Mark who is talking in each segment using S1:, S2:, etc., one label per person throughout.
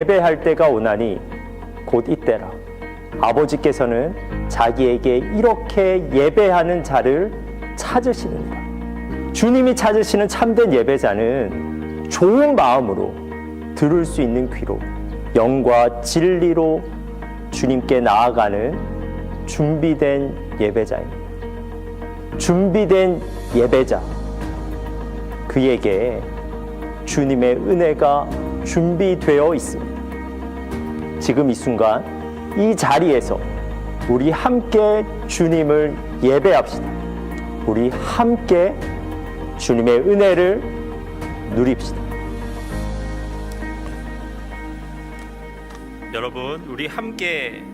S1: 예배할 때가 오나니 곧 이때라. 아버지께서는 자기에게 이렇게 예배하는 자를 찾으시느니라. 주님이 찾으시는 참된 예배자는 좋은 마음으로 들을 수 있는 귀로 영과 진리로 주님께 나아가는 준비된 예배자입니다. 준비된 예배자, 그에게 주님의 은혜가 준비되어 있습니다. 지금 이 순간 이 자리에서 우리 함께 주님을 예배합시다. 우리 함께 주님의 은혜를 누립시다.
S2: 여러분, 우리 함께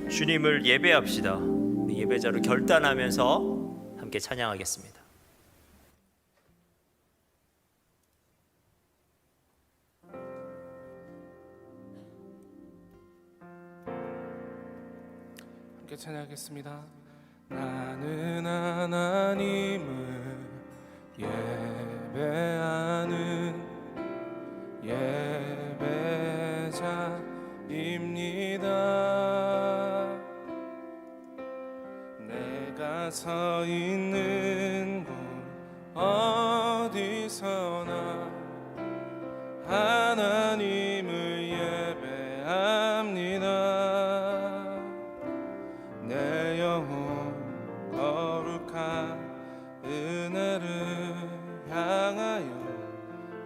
S2: 주님을 예배합시다. 우리 예배자로 결단하면서 함께 찬양하겠습니다.
S3: 함께 찬양하겠습니다. 나는 하나님을 예배하는 예배자입니다. 내가 서 있는 곳 어디서나 하나님을 예배합니다. 내 영혼 거룩한 은혜를 향하여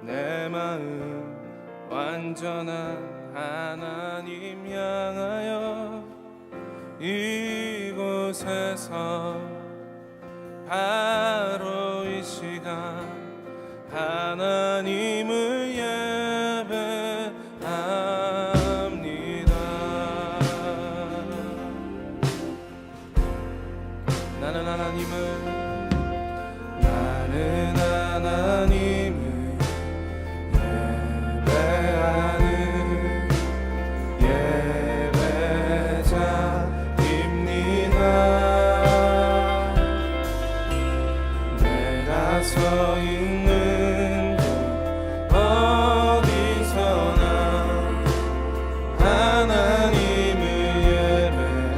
S3: 내 마음 완전한 하나님 향하여 이곳에서 바로 이 시간 하나님을 예배합니다. 나는 하나님을 예배하는 예배자입니다. 내가 서 있는 곳 어디서나 하나님을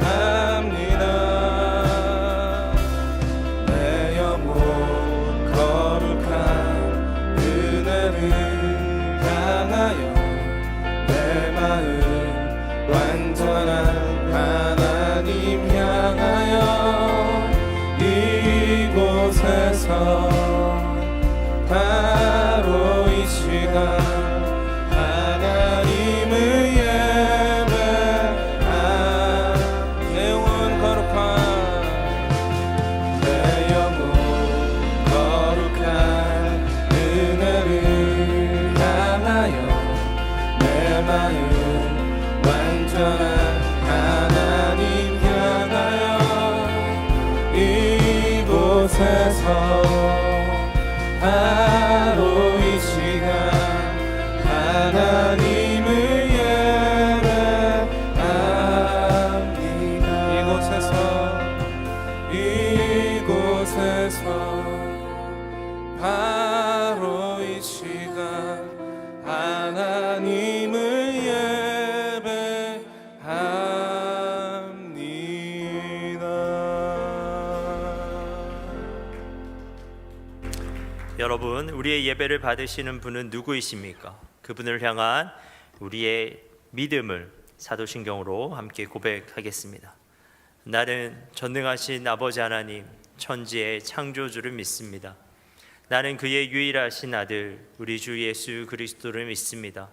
S3: 예배합니다. 내 영혼 거룩한 은혜를 향하여 내 마음 완전한 하나님 향하여 이곳에서 바로 이 시간 하나님을 내 영혼 거룩한 은혜를 향하여 내 마음 완전한 하나님 향하여 이곳에서 바로 이 시간 하나님을 예배합니다. 이곳에서 바로 이 시간 하나님을
S2: 여러분, 우리의 예배를 받으시는 분은 누구이십니까? 그분을 향한 우리의 믿음을 사도신경으로 함께 고백하겠습니다. 나는 전능하신 아버지 하나님, 천지의 창조주를 믿습니다. 나는 그의 유일하신 아들 우리 주 예수 그리스도를 믿습니다.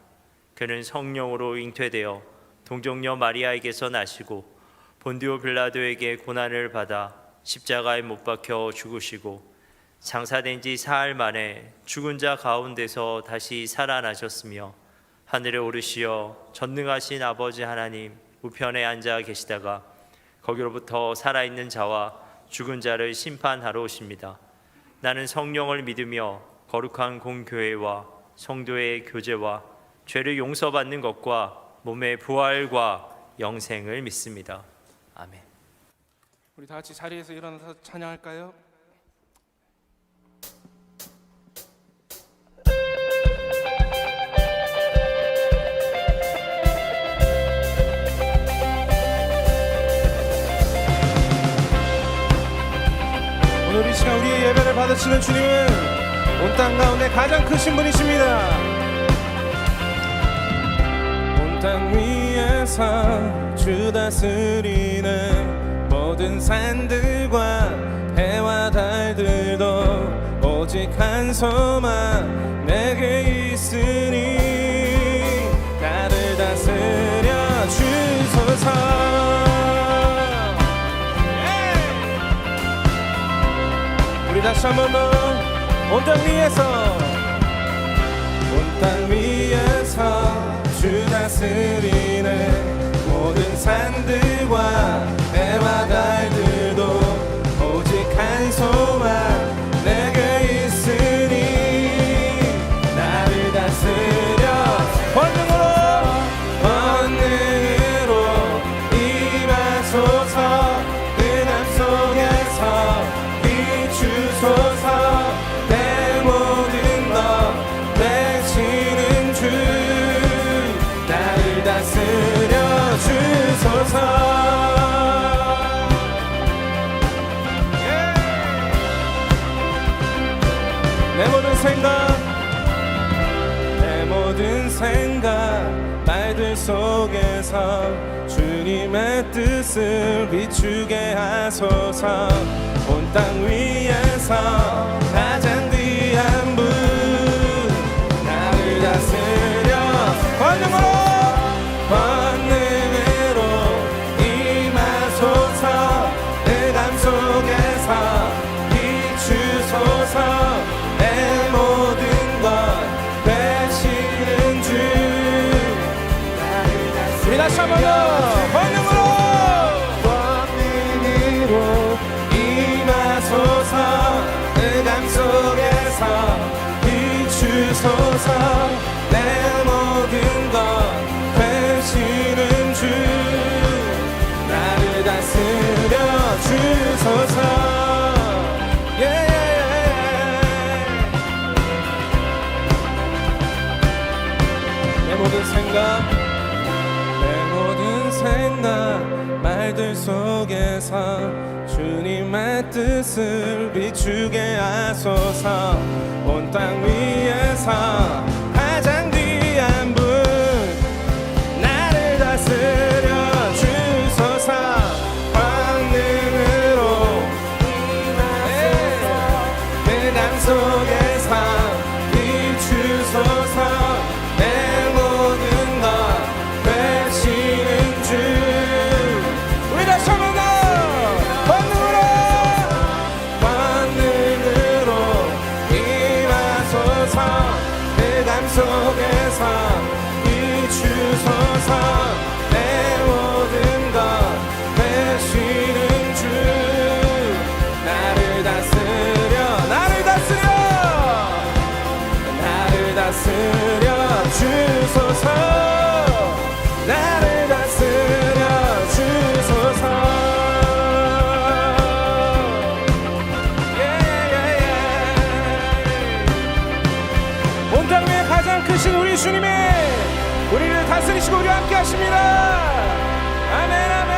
S2: 그는 성령으로 잉태되어 동정녀 마리아에게서 나시고 본디오 빌라도에게 고난을 받아 십자가에 못 박혀 죽으시고 장사된 지 사흘 만에 죽은 자 가운데서 다시 살아나셨으며 하늘에 오르시어 전능하신 아버지 하나님 우편에 앉아 계시다가 거기로부터 살아있는 자와 죽은 자를 심판하러 오십니다. 나는 성령을 믿으며 거룩한 공교회와 성도의 교제와 죄를 용서받는 것과 몸의 부활과 영생을 믿습니다. 아멘.
S3: 우리 다 같이 자리에서 일어나서 찬양할까요? 받으시는 주님은 온 땅 가운데 가장 크신 분이십니다. 온 땅 위에서 주 다스리는 모든 산들과 해와 달들도 오직 한 소망 내게 있으니 나를 다스려 주소서. 우리 다시 한번 더 온 땅 위에서 온 땅 위에서 주 다스리는 모든 산들과 해와 달들도 오직 한 소망 내게 있으니 나를 다스려 권능으로 임하소서. 은암 속에서 비추소서. 내 모든 것 되시는 주 나를 다스려 주소서. 내 모든 생각 말들 속에서 주님의 뜻을 비추게 하소서. 온 땅 위에서 가장 귀한 분 나를 다스려 권능으로 임하소서. 흑암 속에서 비추소서. 내 모든 것 되시는 주 우리 다시 한번 더 권능으로 임하소서. 흑암 속에서 비추소서. 내 모든 것 되시는 주 나를 다스려 주소서. 내 모든 생각 말들 속에서 주님의 뜻을 비추게 하소서. 온 땅 위에서 가장 귀한 분 나를 다스려 주소서. 권능으로 흑암 속에서 비추소서. 내 모든 것 되시는 주 우리 다시 한번 더 권능으로 임하소서. 흑암 속에서 비추소서. 내 모든 것 되시는 주 나를 다스려 주소서. 나를 다스려 주소서. 온 땅 위에 가장 크신 우리 주님이 우리를 다스리시고 우리와 함께 하십니다. 아멘 아멘.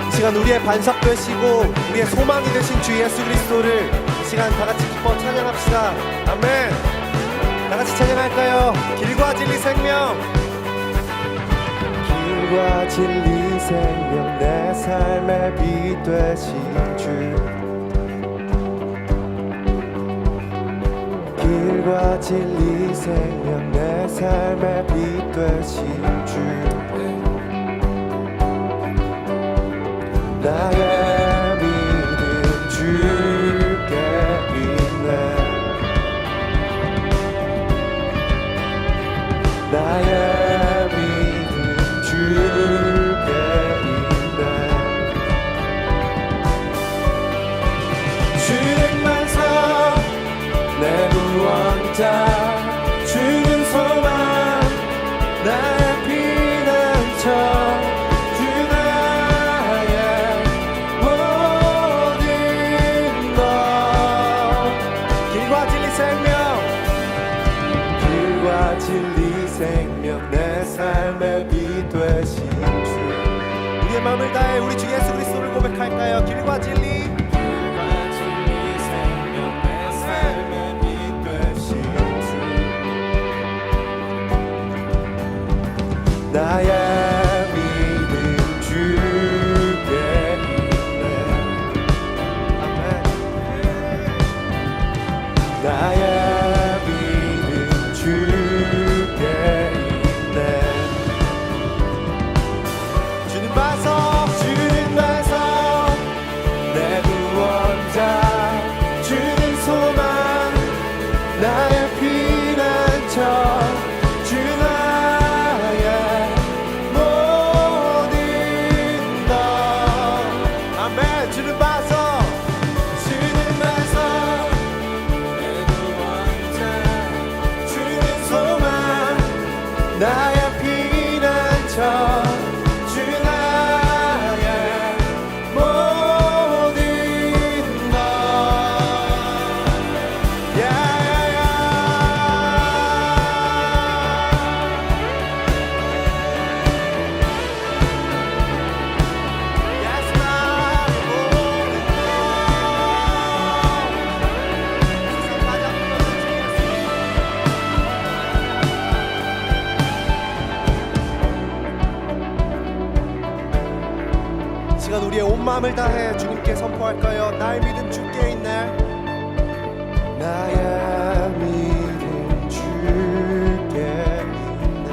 S4: 이 시간 우리의 반석 되시고 우리의 소망이 되신 주 예수 그리스도를 이 시간 다 같이 기뻐 찬양합시다. 아멘. 다 같이 찬양할까요? 길과 진리 생명. 길과 진리 생명 내 삶의 빛 되신 주. 길과 진리 생명 내 삶의 빛 되신 주. 나의 믿음 주께 있네. 나의 믿음 주께 있네. 주는 만사 내 구원자 주는 소망 나의 피난처 주 나의 길과 진리 나의 믿음 주께 있네. 아멘. 나의 믿음 주께 있네. 주님 봐서 내 구원자 주는 소망 나의 피난처 주 나의 모든 것 아멘. 주는 봐서 내 구원자 주는 소망 나의 피난처 주 나의 모든 것 Yes, my 모든 것 시간 우리의 온 마음을 다해 주님께 선포할까요? 나의 믿음 주께 있네. 나의 믿음 주께 있네.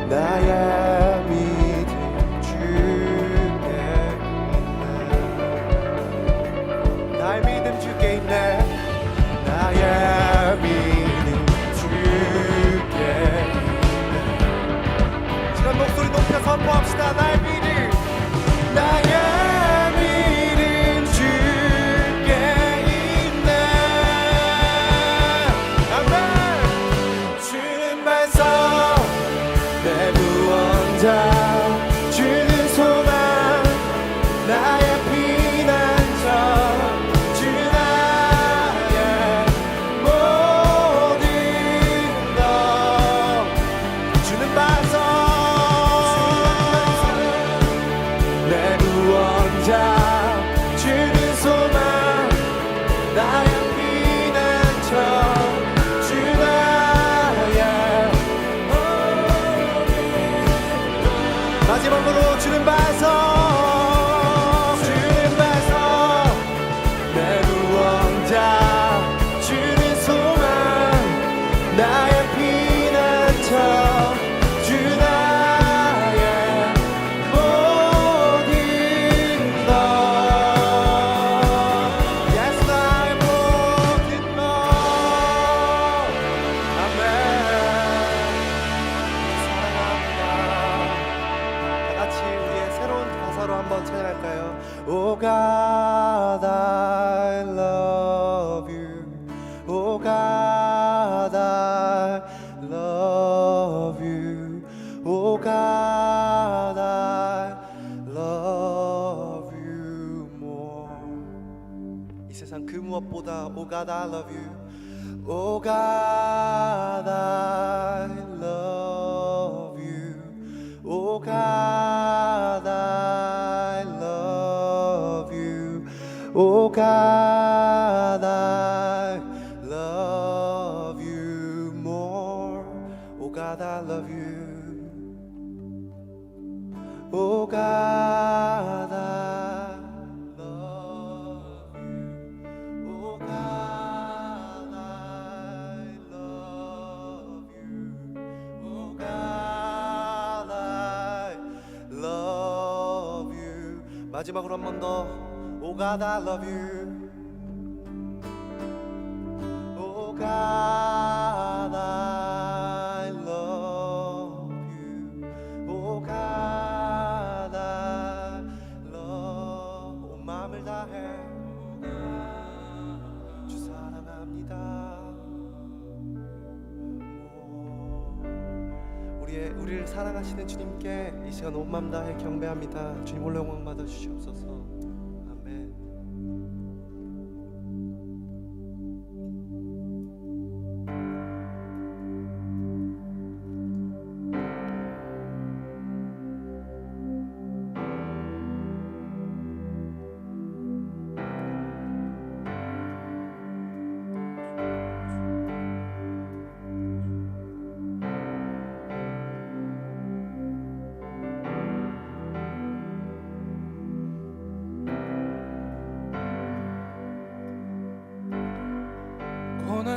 S4: 나의 믿음 주께 있네. 나의 믿음 주께 있네. 나의 믿음 주께 있네. 지금 목소리 높여 선포합시다. 나의 믿음 주께 있네. 아멘. 주는 반석 내 구원자 주는 소망 나의 피난처 주 나의 모든 것 주는 반석 내 구원자 주는 소망 나의 피난처 주 나의 마지막으로 주는 반석 내 구원자 주는 소망 나의 피난처 주 나의 모든 것 Yes 나의 모든 것 아멘. 사랑합니다. 다 같이 우리의 새로운 가사로 한번 찬양할까요? Oh God I love you. Oh God I love you. Oh God I love you more. 이 세상 그 무엇보다 Oh God I love you. Oh God I love you. Oh God I love you. Oh God I love you more. Oh God I love you. Oh God I love you. Oh God I love you. Oh God I love you. 마지막으로 한 번 더. Oh God I love you. Oh God I love you. Oh God I love. 온 마음을 다해 주 사랑합니다. 우리를 사랑하시는 주님께 이 시간 온 마음 다해 경배합니다. 주님 홀로 영광 받아 주시옵소서. 아멘.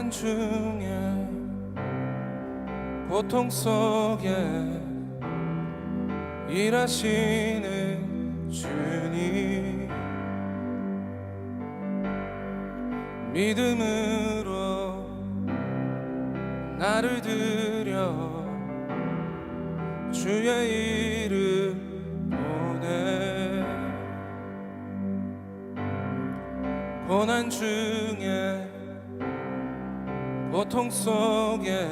S3: 고난 중에 고통 속에 일하시는 주님, 믿음으로 나를 드려 주의 이름 보내. 고난 중에 고통 속에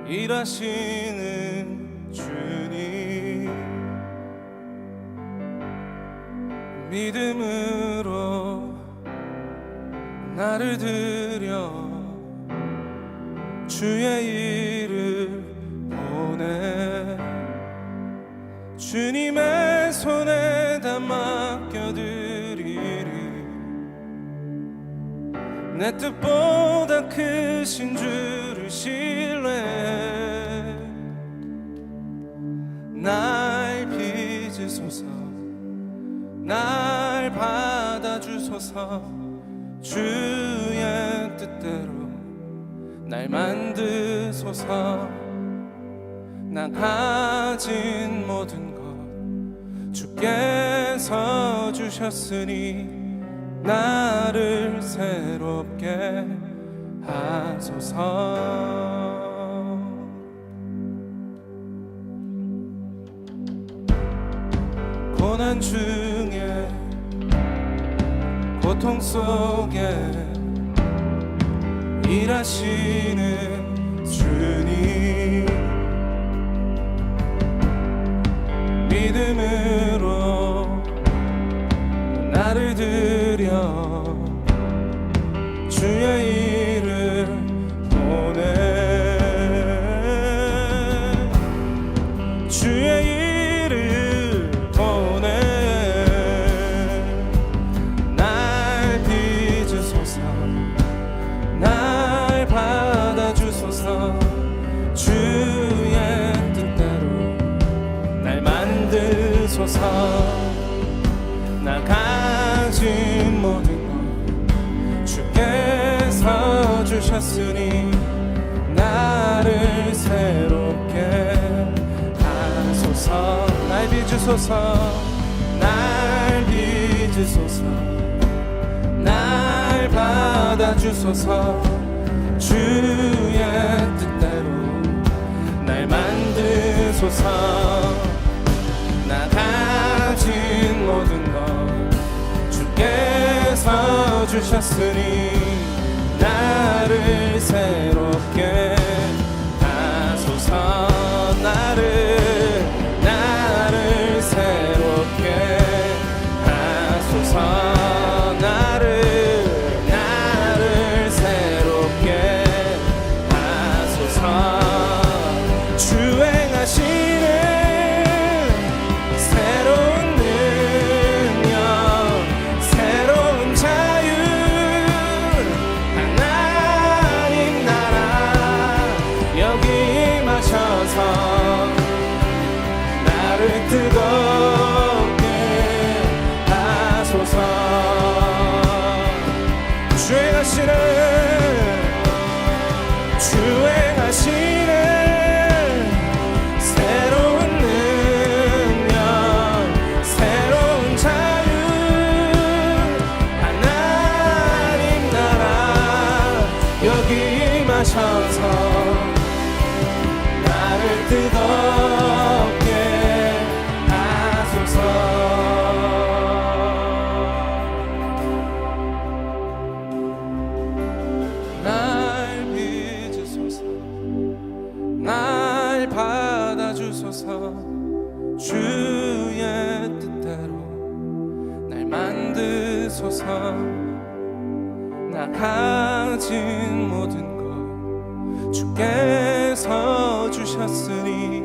S3: 일하시는 주님, 믿음으로 나를 드려 주의 이름 보내. 주님의 손에다 맡겨드리리. 내 뜻보다 크신 주를 신뢰해. 날 빚으소서, 날 받아주소서. 주의 뜻대로 날 만드소서. 나 가진 모든 것 주께서 주셨으니 나를 새롭게 하소서. 고난 중에 고통 속에 일하시는 주님, 믿음으로 나를 드려 주의 이름 보내. 주의 이름 보내. 날 빚으소서, 날 받아주소서. 주의 뜻대로 날 만드소서. 나 가진 모든 것 주께서 주셨으니 나를 새롭게 하소서. 날 빚으소서, 날 빚으소서. 날 받아주소서. 주의 뜻대로 날 만드소서. 나 가진 모든 것 주께서 주셨으니 나를 새롭게 하소서. 나를 새롭게 하소서. 나를 새롭게 하소서. 주행하시는 새로운 능력, 새로운 자유, 하나님 나라 여기 임하셔서 나를 뜨겁게 하소서. 주행하시는 새로운 능력, 새로운 자유, 하나님 나라 여기 임하셔서 나를 뜨겁게 하소서. 날 빚으소서, 날 받아주소서. 주의 뜻대로 날 만드소서. 나 가진 모든 것 주께서 주셨으니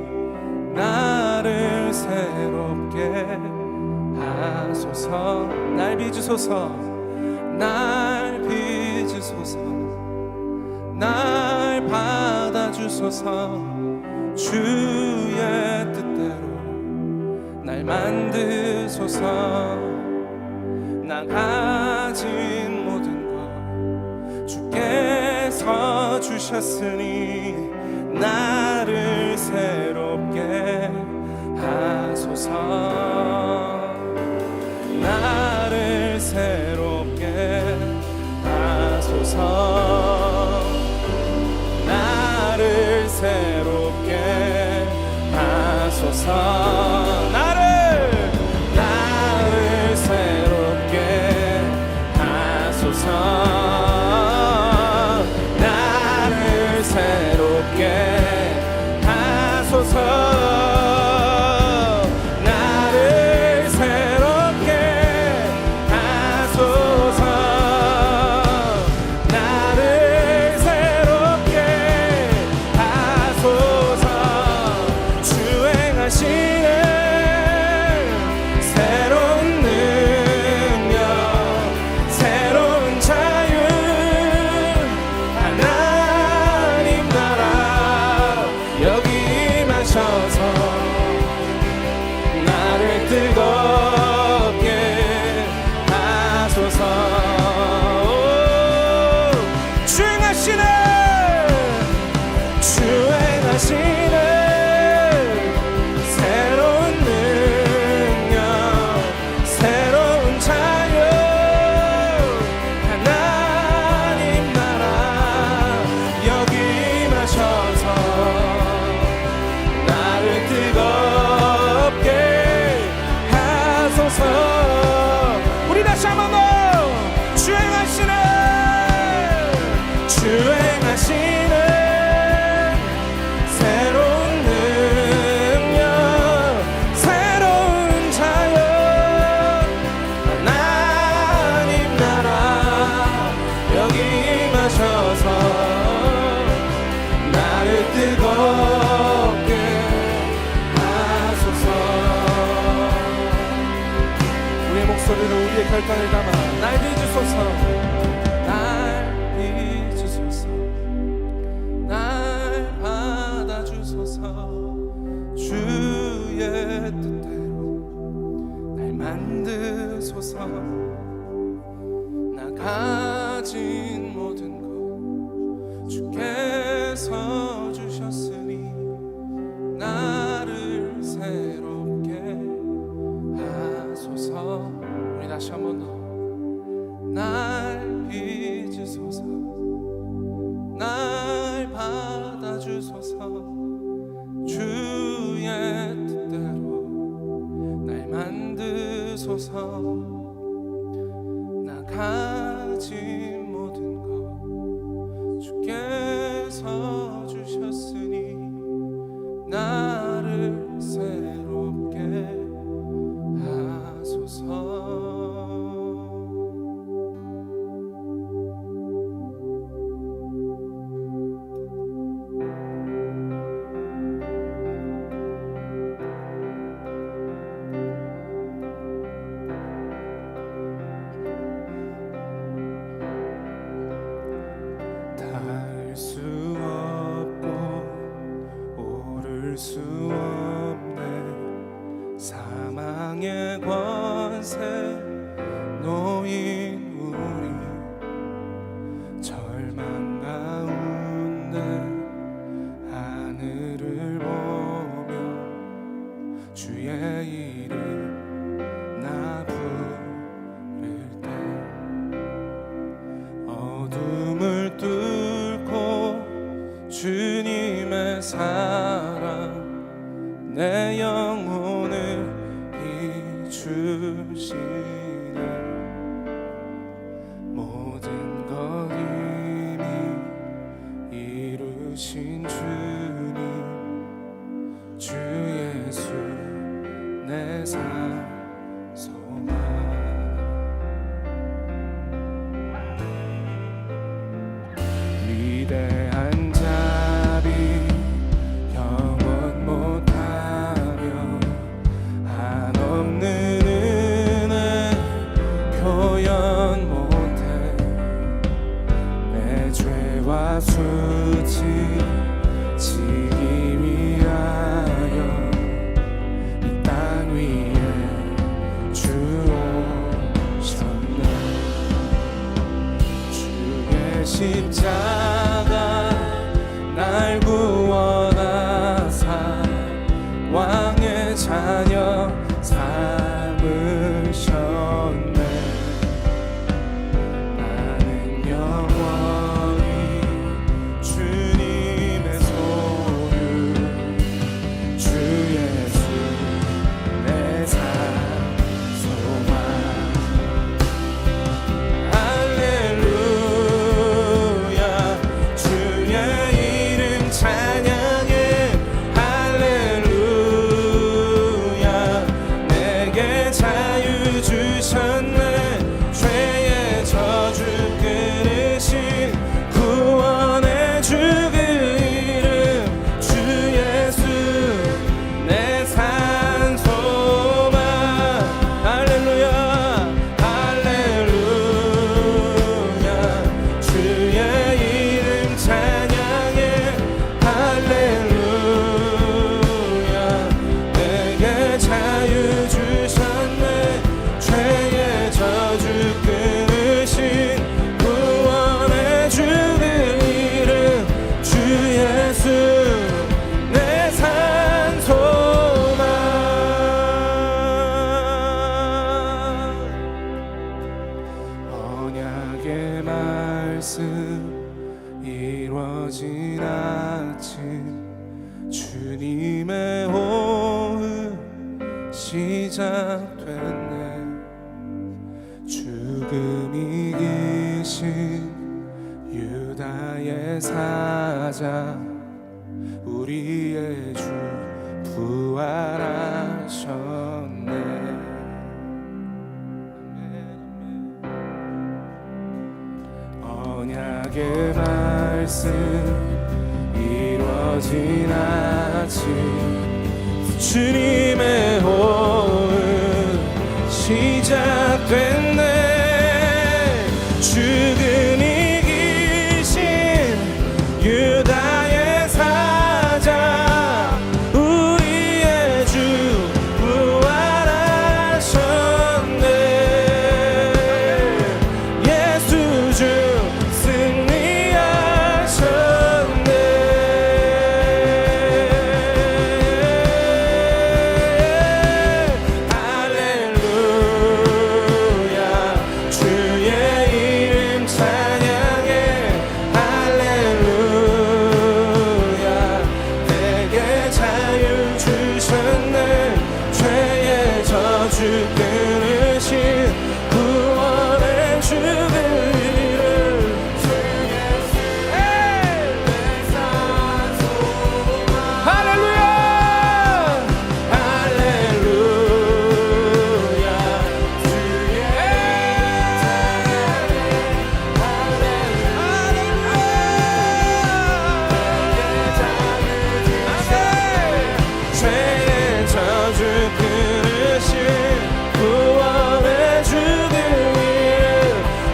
S3: 나를 새롭게 하소서. 날 빚으소서, 날 빚으소서. 날 받아주소서. 주의 뜻대로 날 만드소서. 나 가진 모든 것 주께 주셨으니 나를 새롭게 하소서. 나를 새롭게 하소서. 나를 새롭게 하소서. 나를 새롭게 하소서. 나를 새롭게 하소서. 나를 새롭게 하소서. 나를 새롭게 하소서. 주행하시는 새로운 능력, 새로운 자유, 하나님 나라 여기 임하셔서 나를 뜨겁게 하소서. 주행하시는 새로운 능력, 새로운 자유, 하나님 나라 여기 임하셔서 나를 뜨겁게 하소서. 우리 다시 한번 더 주행하시는 새로운 능력, 새로운 자유, 하나님 나라 여기 임하셔서 나를 뜨겁게 하소서. 우리의 목소리로 우리의 결단을 담아 날 빚으소서. 날 빚으소서. 날 받아주소서. 주의 뜻대로 날 만드소서. 나 가진 모든 것 주께서 주셨으니 나를 새롭게 하소서. 우리 다시 한 번 더. 날 빚으소서. 날 받아주소서. 주의 뜻대로 날 만드소서. 나 가진 모든 것 주께서 주셨으니 나를 새롭게 하소서. 닿을 수 없고 오를 수 없네. 사망의 권세 놓인 우리 절망 가운데 하늘을 보며 주의 이름 나 부를 때 어둠을 뚫고 주님의 사랑 내 영혼을 이주시네. 모든 것 이미 이루신 주님 주 예수 내 산 소망. 위대한 자비 영원 못하며 한없는 은혜 표현 못해. 내 죄와 수치 지기 위하여 이 땅 위에 시작됐네. 죽음이 이기신 유다의 사자 우리의 주 부활하셨네. 언약의 말씀 이루어진 아침 주님의 호흡 시작됐네. 죽은 이기신 유다의 사자 우리의 주 부활하셨네. 예수 주 승리하셨네. 할렐루야 주의 이름 찬양해. 할렐루야 내게 자유 주셨네. 죄의 저주 끊으신 구원의 주를 할렐루야 할렐루야 주의 죄의 저주 끊으신 구원의 주들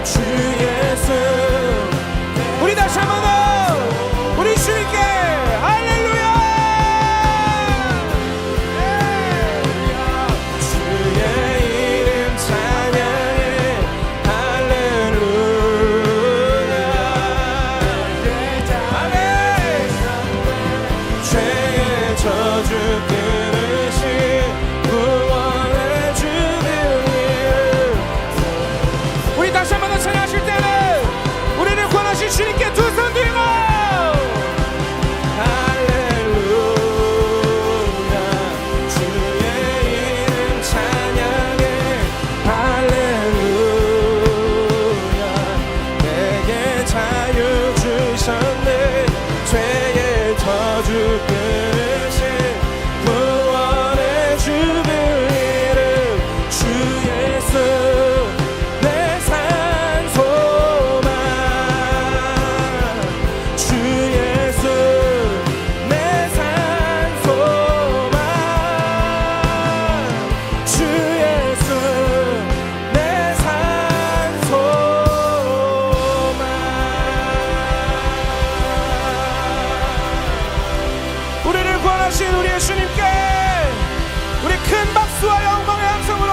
S3: 주 예수. 우리 다시 한 번 더 우리 주님께 할렐루야. 주의 이름 찬양해. 할렐루야 아멘. 죄의 저주 끊으신 구원의 주들. 우리 다시 한 번 더 찬양하실 때는 우리를 구원하신 주님께 두 손 들고 할렐루야 주의 이름 찬양해. 할렐루야 내게 자유 주셨네. 죄의 저주 끊으신 구원의 주들 이름 주 예수 내 산소망. 주 예수 내 산소망. 주 예수 내 산소망. 우리를 구원하신 우리의 주님께 우리 큰 박수와 영광의 함성으로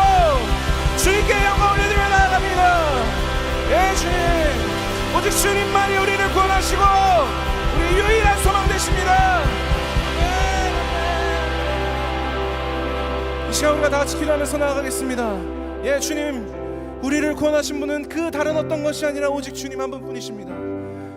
S3: 주님께 영광 올려드리며 나아갑니다. 예 주님 오직 주님만이 우리를 구원하시고 우리 유일한 소망 되십니다. 이 시간 우리가 다 같이 기도하면서 나아가겠습니다. 예 주님 우리를 구원하신 분은 그 다른 어떤 것이 아니라 오직 주님 한 분뿐이십니다.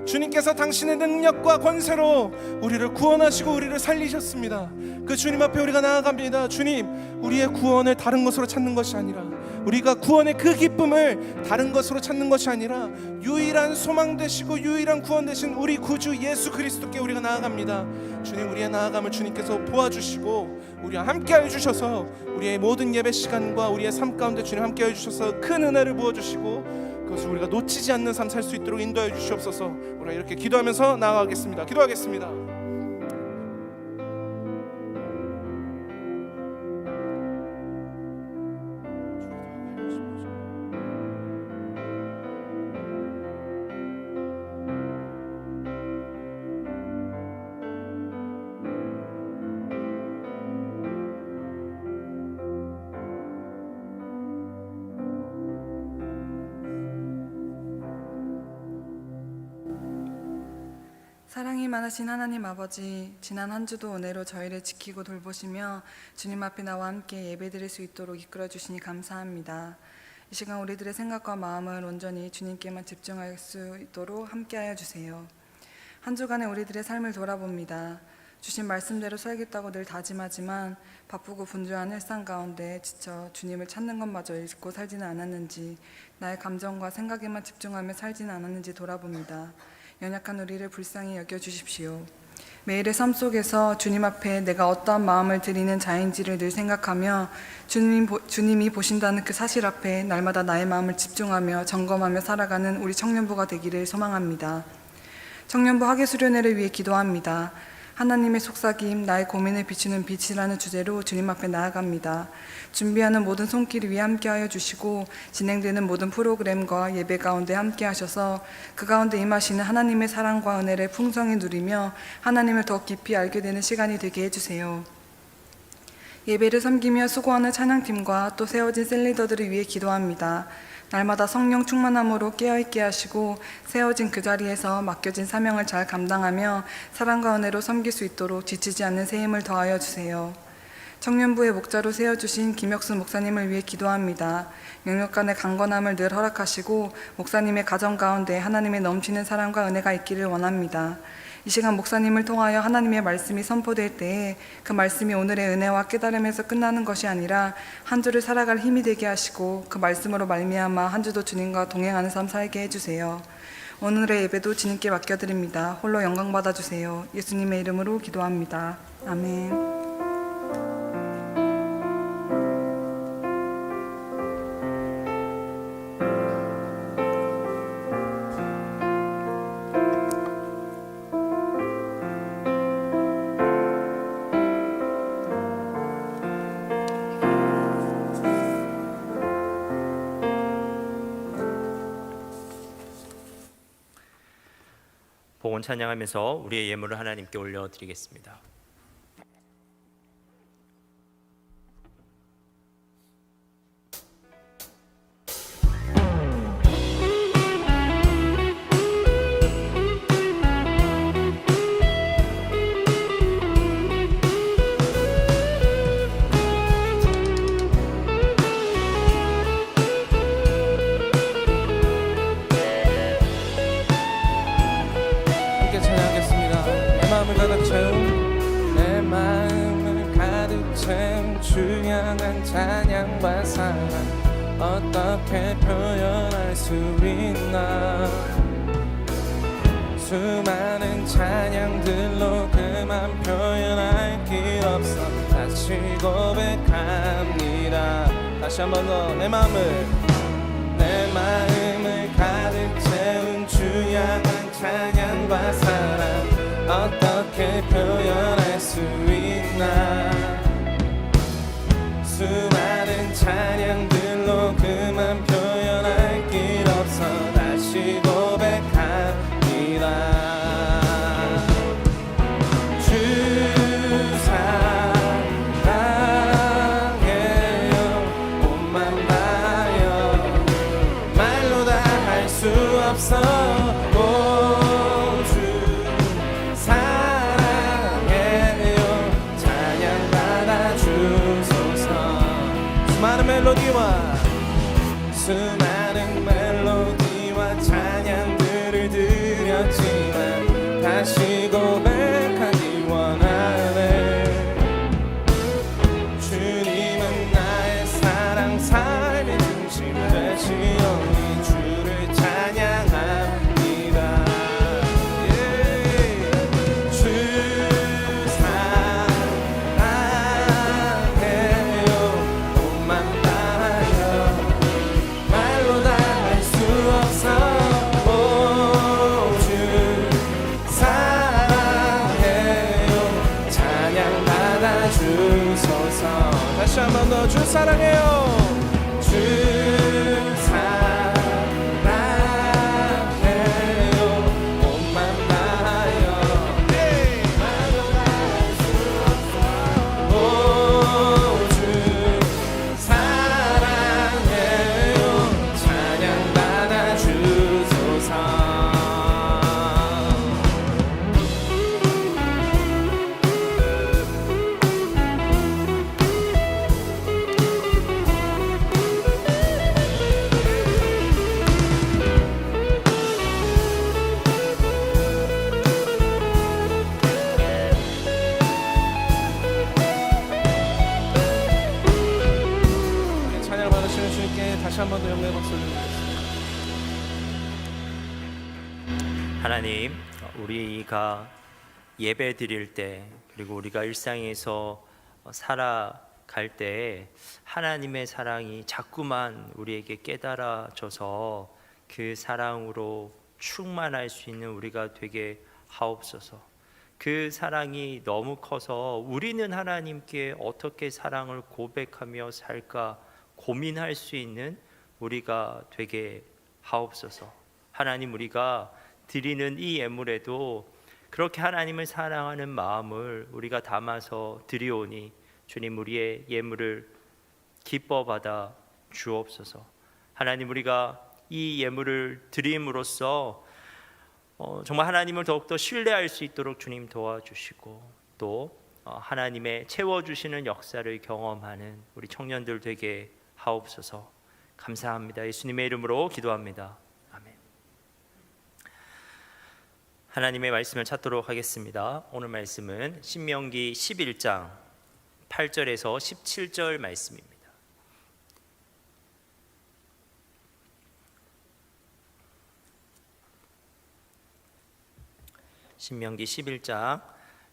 S3: 주님께서 당신의 능력과 권세로 우리를 구원하시고 우리를 살리셨습니다. 그 주님 앞에 우리가 나아갑니다. 주님 우리의 구원을 다른 것으로 찾는 것이 아니라 우리가 구원의 그 기쁨을 다른 것으로 찾는 것이 아니라 유일한 소망 되시고 유일한 구원 되신 우리 구주 예수 그리스도께 우리가 나아갑니다. 주님 우리의 나아감을 주님께서 도와주시고 우리와 함께하여 주셔서 우리의 모든 예배 시간과 우리의 삶 가운데 주님 함께하여 주셔서 큰 은혜를 부어주시고 그것을 우리가 놓치지 않는 삶 살 수 있도록 인도하여 주시옵소서. 우리가 이렇게 기도하면서 나아가겠습니다. 기도하겠습니다.
S5: 사랑이 많으신 하나님 아버지, 지난 한 주도 은혜로 저희를 지키고 돌보시며 주님 앞에 나와 함께 예배드릴 수 있도록 이끌어 주시니 감사합니다. 이 시간 우리들의 생각과 마음을 온전히 주님께만 집중할 수 있도록 함께하여 주세요. 한 주간의 우리들의 삶을 돌아봅니다. 주신 말씀대로 살겠다고 늘 다짐하지만 바쁘고 분주한 일상 가운데 지쳐 주님을 찾는 것마저 잊고 살지는 않았는지, 나의 감정과 생각에만 집중하며 살지는 않았는지 돌아봅니다. 연약한 우리를 불쌍히 여겨주십시오. 매일의 삶 속에서 주님 앞에 내가 어떠한 마음을 드리는 자인지를 늘 생각하며 주님이 보신다는 그 사실 앞에 날마다 나의 마음을 집중하며 점검하며 살아가는 우리 청년부가 되기를 소망합니다. 청년부 학예수련회를 위해 기도합니다. 하나님의 속삭임, 나의 고민을 비추는 빛이라는 주제로 주님 앞에 나아갑니다. 준비하는 모든 손길 위에 함께하여 주시고 진행되는 모든 프로그램과 예배 가운데 함께하셔서 그 가운데 임하시는 하나님의 사랑과 은혜를 풍성히 누리며 하나님을 더 깊이 알게 되는 시간이 되게 해주세요. 예배를 섬기며 수고하는 찬양팀과 또 세워진 셀리더들을 위해 기도합니다. 날마다 성령 충만함으로 깨어있게 하시고 세워진 그 자리에서 맡겨진 사명을 잘 감당하며 사랑과 은혜로 섬길 수 있도록 지치지 않는 새 힘을 더하여 주세요. 청년부의 목자로 세워주신 김혁수 목사님을 위해 기도합니다. 영역간의 강건함을 늘 허락하시고 목사님의 가정 가운데 하나님의 넘치는 사랑과 은혜가 있기를 원합니다. 이 시간 목사님을 통하여 하나님의 말씀이 선포될 때에 그 말씀이 오늘의 은혜와 깨달음에서 끝나는 것이 아니라 한 주를 살아갈 힘이 되게 하시고 그 말씀으로 말미암아 한 주도 주님과 동행하는 삶 살게 해주세요. 오늘의 예배도 주님께 맡겨드립니다. 홀로 영광 받아주세요. 예수님의 이름으로 기도합니다. 아멘.
S2: 복원 찬양하면서 우리의 예물을 하나님께 올려드리겠습니다.
S3: 내 마음을 가득 채운 주양한 찬양과 사랑 어떻게 표현할 수 있나. 수많은 찬양들로 그만 표현할 길 없어 다시 고백합니다. 다시 한 번 더 내 마음을 가득 채운 주양한 찬양과 사랑 어떻게 표현할 수 있나. 수많은 찬양들로 그만 표현할 길 없어 다시 고백합니다. 주 사랑해요. 몸만 봐요. 말로 다 할 수 없어. 수많은 멜로디와 찬양들을 드렸지만 다시 고백하기 원하네. 주님은 나의 사랑 삶의 중심 되시오니 주를 찬양합니다. 주 사랑해요. 몸만 다시 한 번 더 주 사랑해요. 주 사랑해요. 몸만 봐요. 말로 다 할 수 없어. 오, 주 사랑해요. 찬양 받아 주소서.
S2: 하나님, 우리가 예배 드릴 때 그리고 우리가 일상에서 살아갈 때 하나님의 사랑이 자꾸만 우리에게 깨달아져서 그 사랑으로 충만할 수 있는 우리가 되게 하옵소서. 그 사랑이 너무 커서 우리는 하나님께 어떻게 사랑을 고백하며 살까 고민할 수 있는 우리가 되게 하옵소서. 하나님, 우리가 드리는 이 예물에도 그렇게 하나님을 사랑하는 마음을 우리가 담아서 드리오니 주님, 우리의 예물을 기뻐 받아 주옵소서. 하나님, 우리가 이 예물을 드림으로써 정말 하나님을 더욱더 신뢰할 수 있도록 주님 도와주시고 또 하나님의 채워주시는 역사를 경험하는 우리 청년들 되게 하옵소서. 감사합니다. 예수님의 이름으로 기도합니다. 아멘. 하나님의 말씀을 찾도록 하겠습니다. 오늘 말씀은 신명기 11장 8절에서 17절 말씀입니다. 신명기 11장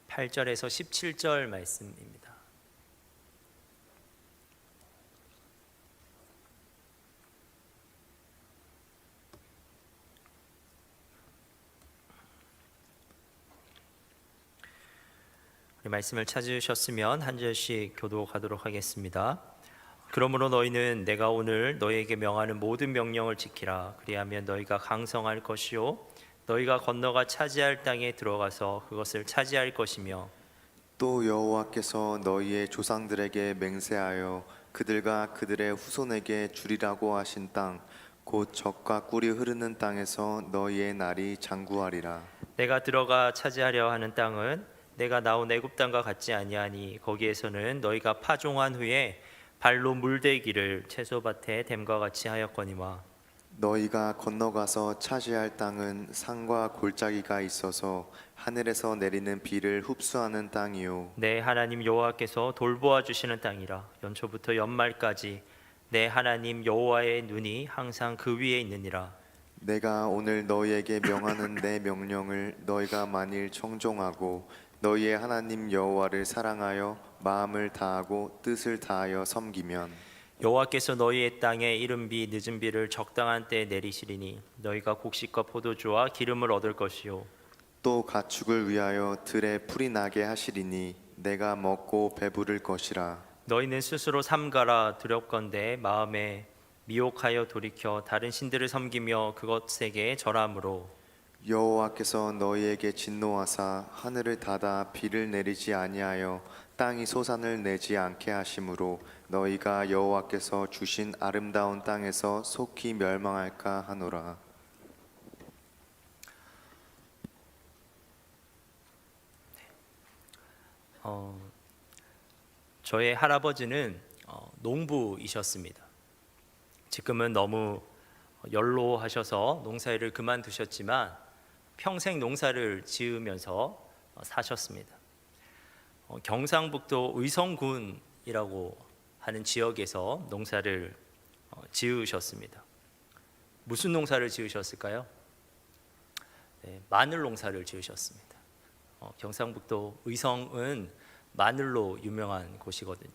S2: 8절에서 17절 말씀입니다. 우리 말씀을 찾으셨으면 한 절씩 교독하도록 하겠습니다. 그러므로 너희는 내가 오늘 너희에게 명하는 모든 명령을 지키라. 그리하면 너희가 강성할 것이요 너희가 건너가 차지할 땅에 들어가서 그것을 차지할 것이며
S6: 또 여호와께서 너희의 조상들에게 맹세하여 그들과 그들의 후손에게 주리라고 하신 땅 곧 젖과 꿀이 흐르는 땅에서 너희의 날이 장구하리라.
S2: 내가 들어가 차지하려 하는 땅은 내가 나온 애굽 땅과 같지 아니하니 거기에서는 너희가 파종한 후에 발로 물대기를 채소밭에 댐과 같이 하였거니와
S6: 너희가 건너가서 차지할 땅은 산과 골짜기가 있어서 하늘에서 내리는 비를 흡수하는 땅이요
S2: 내 하나님 여호와께서 돌보아 주시는 땅이라. 연초부터 연말까지 내 하나님 여호와의 눈이 항상 그 위에 있느니라.
S6: 내가 오늘 너희에게 명하는 내 명령을 너희가 만일 청종하고 너희의 하나님 여호와를 사랑하여 마음을 다하고 뜻을 다하여 섬기면
S2: 여호와께서 너희의 땅에 이른 비 늦은 비를 적당한 때에 내리시리니 너희가 곡식과 포도주와 기름을 얻을 것이요
S6: 또 가축을 위하여 들에 풀이 나게 하시리니 내가 먹고 배부를 것이라.
S2: 너희는 스스로 삼가라 두렵건대 마음에 미혹하여 돌이켜 다른 신들을 섬기며 그것에게 절함으로
S6: 여호와께서 너희에게 진노하사 하늘을 닫아 비를 내리지 아니하여 땅이 소산을 내지 않게 하심으로 너희가 여호와께서 주신 아름다운 땅에서 속히 멸망할까 하노라.
S2: 저의 할아버지는 농부이셨습니다. 지금은 너무 연로하셔서 농사일을 그만두셨지만 평생 농사를 지으면서 사셨습니다. 경상북도 의성군이라고 하는 지역에서 농사를 지으셨습니다. 무슨 농사를 지으셨을까요? 네, 마늘 농사를 지으셨습니다. 경상북도 의성은 마늘로 유명한 곳이거든요.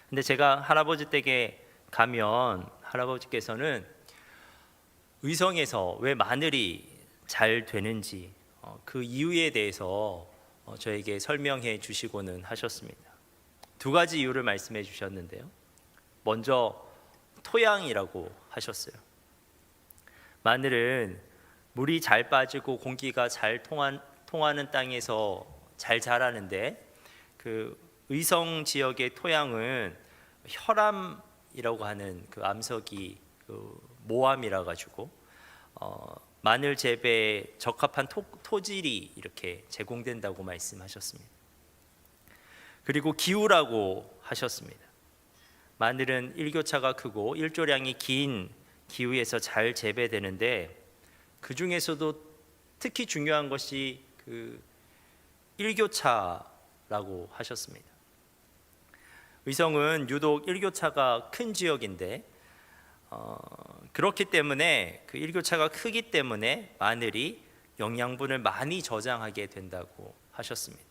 S2: 근데 제가 할아버지 댁에 가면 할아버지께서는 의성에서 왜 마늘이 잘 되는지 그 이유에 대해서 저에게 설명해 주시고는 하셨습니다. 두 가지 이유를 말씀해 주셨는데요. 먼저 토양이라고 하셨어요. 마늘은 물이 잘 빠지고 공기가 잘 통하는 땅에서 잘 자라는데 그 의성 지역의 토양은 혈암이라고 하는 그 암석이 모암이라 가지고 마늘 재배에 적합한 토질이 이렇게 제공된다고 말씀하셨습니다. 그리고 기후라고 하셨습니다. 마늘은 일교차가 크고 일조량이 긴 기후에서 잘 재배되는데 그 중에서도 특히 중요한 것이 그 일교차라고 하셨습니다. 의성은 유독 일교차가 큰 지역인데 그렇기 때문에 그 일교차가 크기 때문에 마늘이 영양분을 많이 저장하게 된다고 하셨습니다.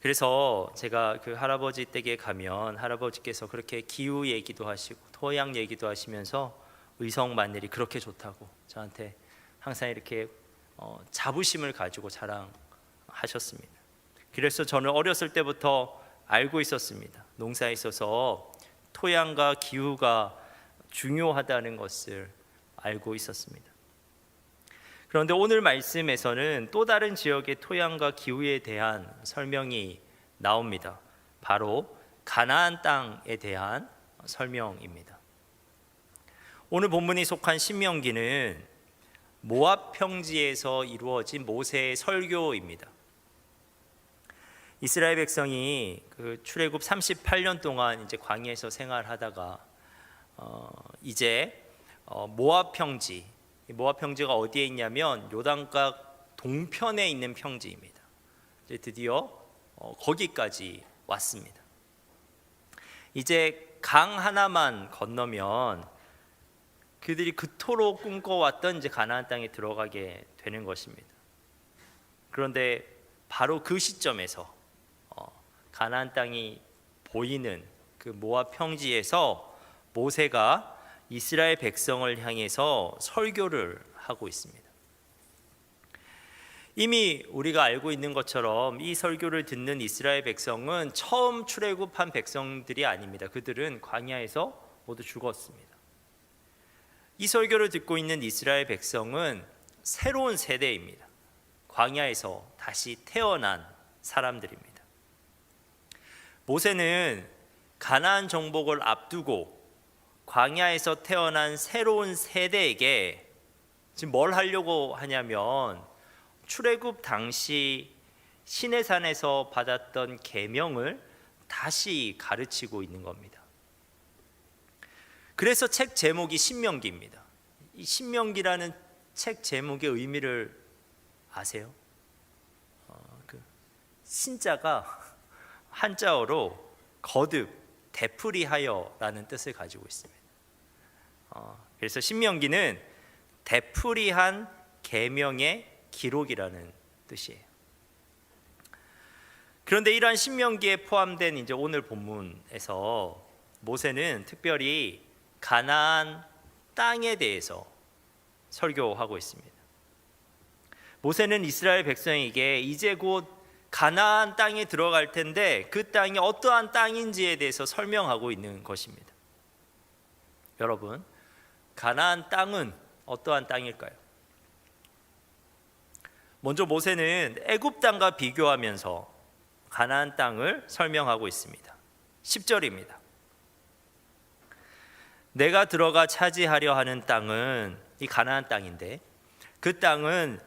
S2: 그래서 제가 그 할아버지 댁에 가면 할아버지께서 그렇게 기후 얘기도 하시고 토양 얘기도 하시면서 의성 마늘이 그렇게 좋다고 저한테 항상 이렇게 자부심을 가지고 자랑하셨습니다. 그래서 저는 어렸을 때부터 알고 있었습니다. 농사에 있어서 토양과 기후가 중요하다는 것을 알고 있었습니다. 그런데 오늘 말씀에서는 또 다른 지역의 토양과 기후에 대한 설명이 나옵니다. 바로 가나안 땅에 대한 설명입니다. 오늘 본문이 속한 신명기는 모압 평지에서 이루어진 모세의 설교입니다. 이스라엘 백성이 그 출애굽 38년 동안 이제 광야에서 생활하다가 이제 모압 평지, 모압 평지가 어디에 있냐면 요단강 동편에 있는 평지입니다. 이제 드디어 거기까지 왔습니다. 이제 강 하나만 건너면 그들이 그토록 꿈꿔왔던 이제 가나안 땅에 들어가게 되는 것입니다. 그런데 바로 그 시점에서 가나안 땅이 보이는 그 모압 평지에서 모세가 이스라엘 백성을 향해서 설교를 하고 있습니다. 이미 우리가 알고 있는 것처럼 이 설교를 듣는 이스라엘 백성은 처음 출애굽한 백성들이 아닙니다. 그들은 광야에서 모두 죽었습니다. 이 설교를 듣고 있는 이스라엘 백성은 새로운 세대입니다. 광야에서 다시 태어난 사람들입니다. 모세는 가나안 정복을 앞두고 광야에서 태어난 새로운 세대에게 지금 뭘 하려고 하냐면 출애굽 당시 시내산에서 받았던 계명을 다시 가르치고 있는 겁니다. 그래서 책 제목이 신명기입니다. 이 신명기라는 책 제목의 의미를 아세요? 신자가 한자어로 거듭, 되풀이하여라는 뜻을 가지고 있습니다. 그래서 신명기는 되풀이한 계명의 기록이라는 뜻이에요. 그런데 이러한 신명기에 포함된 이제 오늘 본문에서 모세는 특별히 가나안 땅에 대해서 설교하고 있습니다. 모세는 이스라엘 백성에게 이제 곧 가나안 땅에 들어갈 텐데 그 땅이 어떠한 땅인지에 대해서 설명하고 있는 것입니다. 여러분, 가나안 땅은 어떠한 땅일까요? 먼저 모세는 애굽 땅과 비교하면서 가나안 땅을 설명하고 있습니다. 10절입니다. 내가 들어가 차지하려 하는 땅은 이 가나안 땅인데 그 땅은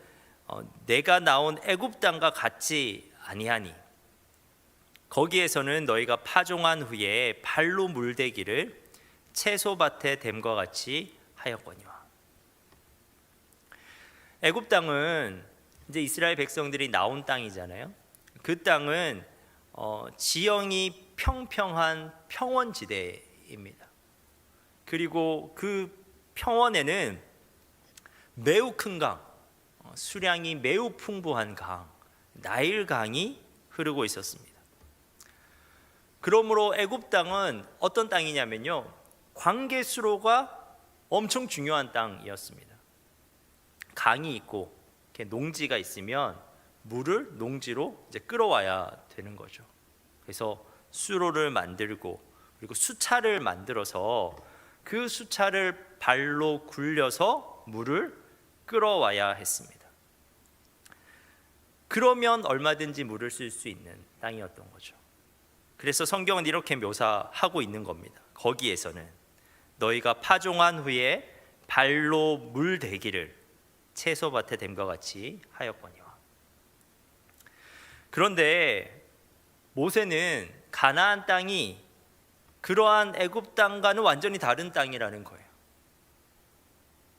S2: 내가 나온 애굽 땅과 같지 아니하니 거기에서는 너희가 파종한 후에 발로 물대기를 채소밭에 댐과 같이 하였거니와. 애굽 땅은 이제 이스라엘 백성들이 나온 땅이잖아요. 그 땅은 지형이 평평한 평원지대입니다. 그리고 그 평원에는 매우 큰 강, 수량이 매우 풍부한 강, 나일강이 흐르고 있었습니다. 그러므로 애굽 땅은 어떤 땅이냐면요, 관계수로가 엄청 중요한 땅이었습니다. 강이 있고 이렇게 농지가 있으면 물을 농지로 이제 끌어와야 되는 거죠. 그래서 수로를 만들고 그리고 수차를 만들어서 그 수차를 발로 굴려서 물을 끌어와야 했습니다. 그러면 얼마든지 물을 쓸 수 있는 땅이었던 거죠. 그래서 성경은 이렇게 묘사하고 있는 겁니다. 거기에서는 너희가 파종한 후에 발로 물대기를 채소밭에 댐과 같이 하였거니와. 그런데 모세는 가나안 땅이 그러한 애굽 땅과는 완전히 다른 땅이라는 거예요.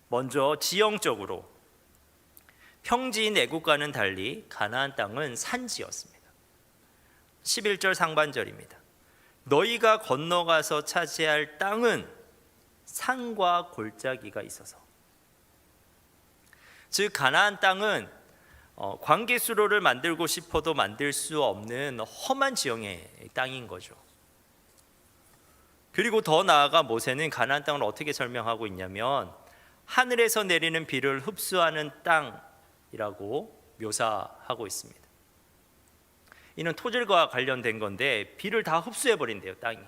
S2: 먼저 지형적으로 평지인 애굽과는 달리 가나안 땅은 산지였습니다. 11절 상반절입니다. 너희가 건너가서 차지할 땅은 산과 골짜기가 있어서, 즉 가나안 땅은 광개수로를 만들고 싶어도 만들 수 없는 험한 지형의 땅인 거죠. 그리고 더 나아가 모세는 가나안 땅을 어떻게 설명하고 있냐면 하늘에서 내리는 비를 흡수하는 땅이라고 묘사하고 있습니다. 이는 토질과 관련된 건데 비를 다 흡수해 버린대요, 땅이.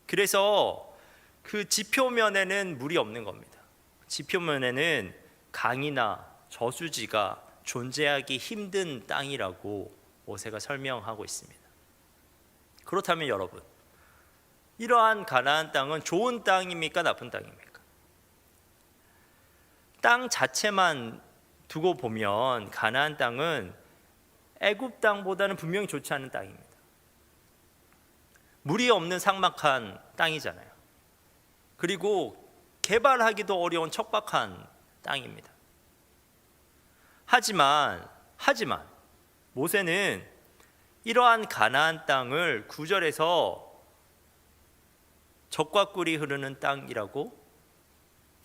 S2: 그래서 그 지표면에는 물이 없는 겁니다. 지표면에는 강이나 저수지가 존재하기 힘든 땅이라고 모세가 설명하고 있습니다. 그렇다면 여러분, 이러한 가나안 땅은 좋은 땅입니까? 나쁜 땅입니까? 땅 자체만 두고 보면 가나안 땅은 애굽 땅보다는 분명히 좋지 않은 땅입니다. 물이 없는 삭막한 땅이잖아요. 그리고 개발하기도 어려운 척박한 땅입니다. 하지만 모세는 이러한 가나안 땅을 9절에서 젖과 꿀이 흐르는 땅이라고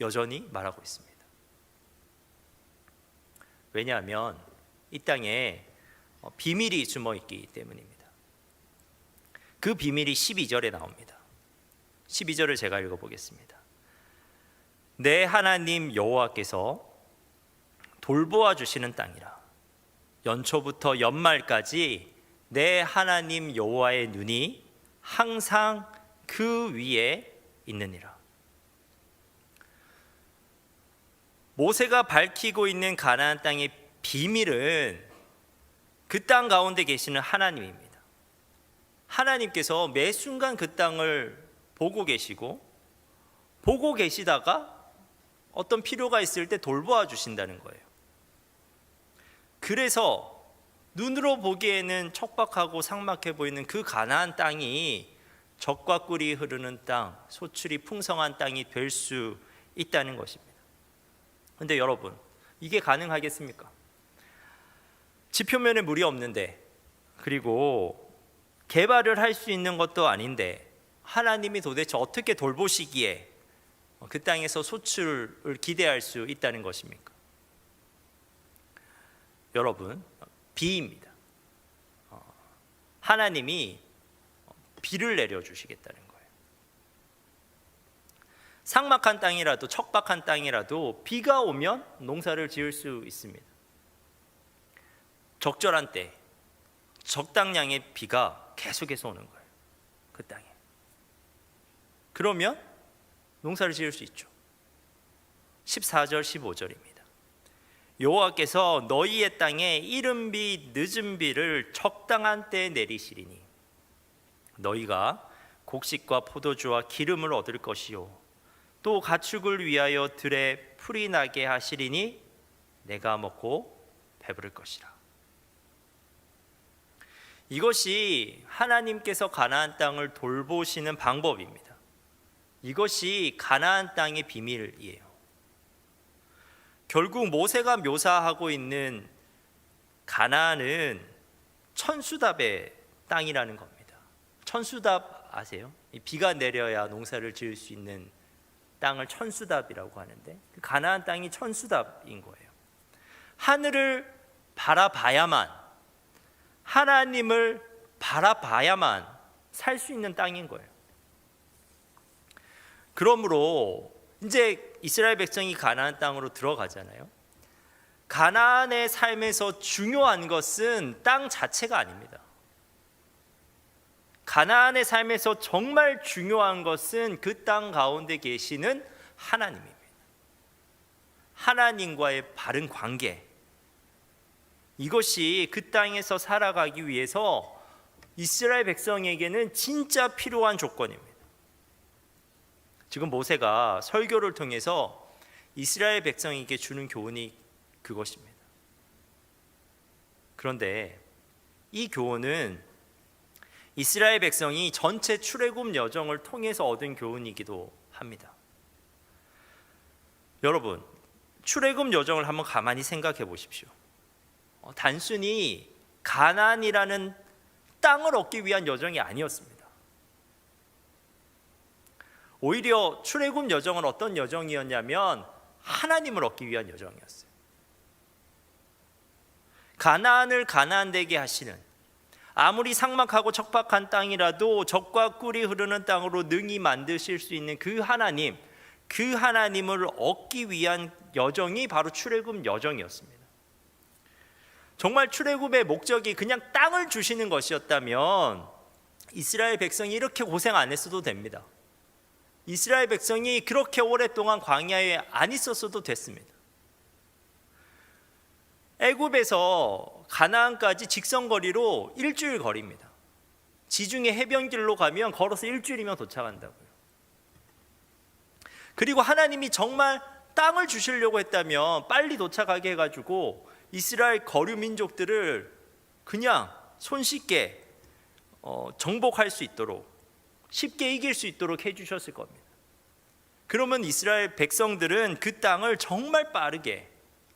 S2: 여전히 말하고 있습니다. 왜냐하면 이 땅에 비밀이 숨어 있기 때문입니다. 그 비밀이 12절에 나옵니다. 12절을 제가 읽어보겠습니다. 내 하나님 여호와께서 돌보아 주시는 땅이라. 연초부터 연말까지 내 하나님 여호와의 눈이 항상 그 위에 있느니라. 모세가 밝히고 있는 가나안 땅의 비밀은 그 땅 가운데 계시는 하나님입니다. 하나님께서 매 순간 그 땅을 보고 계시다가 어떤 필요가 있을 때 돌보아 주신다는 거예요. 그래서 눈으로 보기에는 척박하고 삭막해 보이는 그 가나안 땅이 젖과 꿀이 흐르는 땅, 소출이 풍성한 땅이 될 수 있다는 것입니다. 그런데 여러분, 이게 가능하겠습니까? 지표면에 물이 없는데, 그리고 개발을 할 수 있는 것도 아닌데 하나님이 도대체 어떻게 돌보시기에 그 땅에서 소출을 기대할 수 있다는 것입니까? 여러분, 비입니다. 하나님이 비를 내려주시겠다는 거예요. 삭막한 땅이라도 척박한 땅이라도 비가 오면 농사를 지을 수 있습니다. 적절한 때 적당량의 비가 계속해서 오는 거예요, 그 땅에. 그러면 농사를 지을 수 있죠. 14절 15절입니다. 여호와께서 너희의 땅에 이른 비 늦은 비를 적당한 때에 내리시리니 너희가 곡식과 포도주와 기름을 얻을 것이요 또 가축을 위하여 들에 풀이 나게 하시리니 내가 먹고 배부를 것이라. 이것이 하나님께서 가나안 땅을 돌보시는 방법입니다. 이것이 가나안 땅의 비밀이에요. 결국 모세가 묘사하고 있는 가나안은 천수답의 땅이라는 겁니다. 천수답 아세요? 비가 내려야 농사를 지을 수 있는 땅을 천수답이라고 하는데 그 가나안 땅이 천수답인 거예요. 하늘을 바라봐야만, 하나님을 바라봐야만 살 수 있는 땅인 거예요. 그러므로 이제 이스라엘 백성이 가나안 땅으로 들어가잖아요. 가나안의 삶에서 중요한 것은 땅 자체가 아닙니다. 가나안의 삶에서 정말 중요한 것은 그 땅 가운데 계시는 하나님입니다. 하나님과의 바른 관계, 이것이 그 땅에서 살아가기 위해서 이스라엘 백성에게는 진짜 필요한 조건입니다. 지금 모세가 설교를 통해서 이스라엘 백성에게 주는 교훈이 그것입니다. 그런데 이 교훈은 이스라엘 백성이 전체 출애굽 여정을 통해서 얻은 교훈이기도 합니다. 여러분, 출애굽 여정을 한번 가만히 생각해 보십시오. 단순히 가나안이라는 땅을 얻기 위한 여정이 아니었습니다. 오히려 출애굽 여정은 어떤 여정이었냐면 하나님을 얻기 위한 여정이었어요. 가나안을 가나안 되게 하시는, 아무리 삭막하고 척박한 땅이라도 젖과 꿀이 흐르는 땅으로 능히 만드실 수 있는 그 하나님, 그 하나님을 얻기 위한 여정이 바로 출애굽 여정이었습니다. 정말 출애굽의 목적이 그냥 땅을 주시는 것이었다면 이스라엘 백성이 이렇게 고생 안 했어도 됩니다. 이스라엘 백성이 그렇게 오랫동안 광야에 안 있었어도 됐습니다. 애굽에서 가나안까지 직선거리로 일주일 거리입니다. 지중해 해변길로 가면 걸어서 일주일이면 도착한다고요. 그리고 하나님이 정말 땅을 주시려고 했다면 빨리 도착하게 해가지고 이스라엘 거류 민족들을 그냥 손쉽게 정복할 수 있도록, 쉽게 이길 수 있도록 해주셨을 겁니다. 그러면 이스라엘 백성들은 그 땅을 정말 빠르게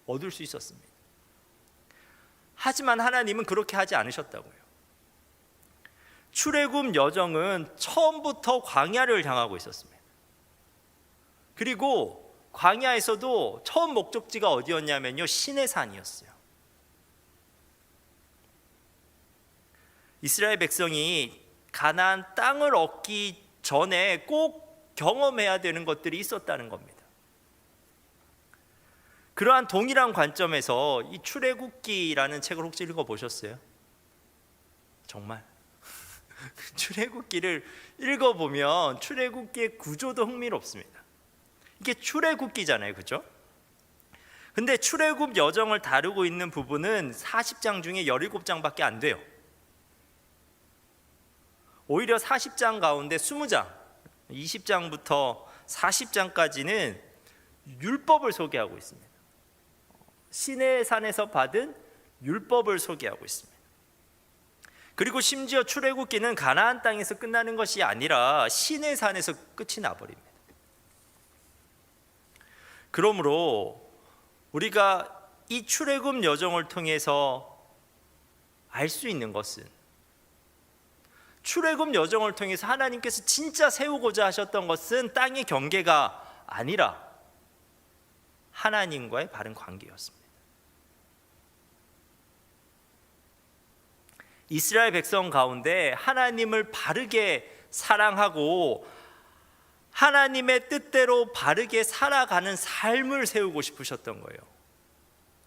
S2: 얻을 수 있었습니다. 하지만 하나님은 그렇게 하지 않으셨다고요. 출애굽 여정은 처음부터 광야를 향하고 있었습니다. 그리고 광야에서도 처음 목적지가 어디였냐면요, 시내산이었어요. 이스라엘 백성이 가나안 땅을 얻기 전에 꼭 경험해야 되는 것들이 있었다는 겁니다. 그러한 동일한 관점에서 이 출애굽기라는 책을 혹시 읽어보셨어요? 정말 출애굽기를 읽어보면 출애굽기의 구조도 흥미롭습니다. 이게 출애굽기잖아요, 그죠? 근데 출애굽 여정을 다루고 있는 부분은 40장 중에 17장밖에 안 돼요. 오히려 40장 가운데 20장, 20장부터 40장까지는 율법을 소개하고 있습니다. 시내산에서 받은 율법을 소개하고 있습니다. 그리고 심지어 출애굽기는 가나안 땅에서 끝나는 것이 아니라 시내산에서 끝이 나버립니다. 그러므로 우리가 이 출애굽 여정을 통해서 알 수 있는 것은, 출애굽 여정을 통해서 하나님께서 진짜 세우고자 하셨던 것은 땅의 경계가 아니라 하나님과의 바른 관계였습니다. 이스라엘 백성 가운데 하나님을 바르게 사랑하고 하나님의 뜻대로 바르게 살아가는 삶을 세우고 싶으셨던 거예요.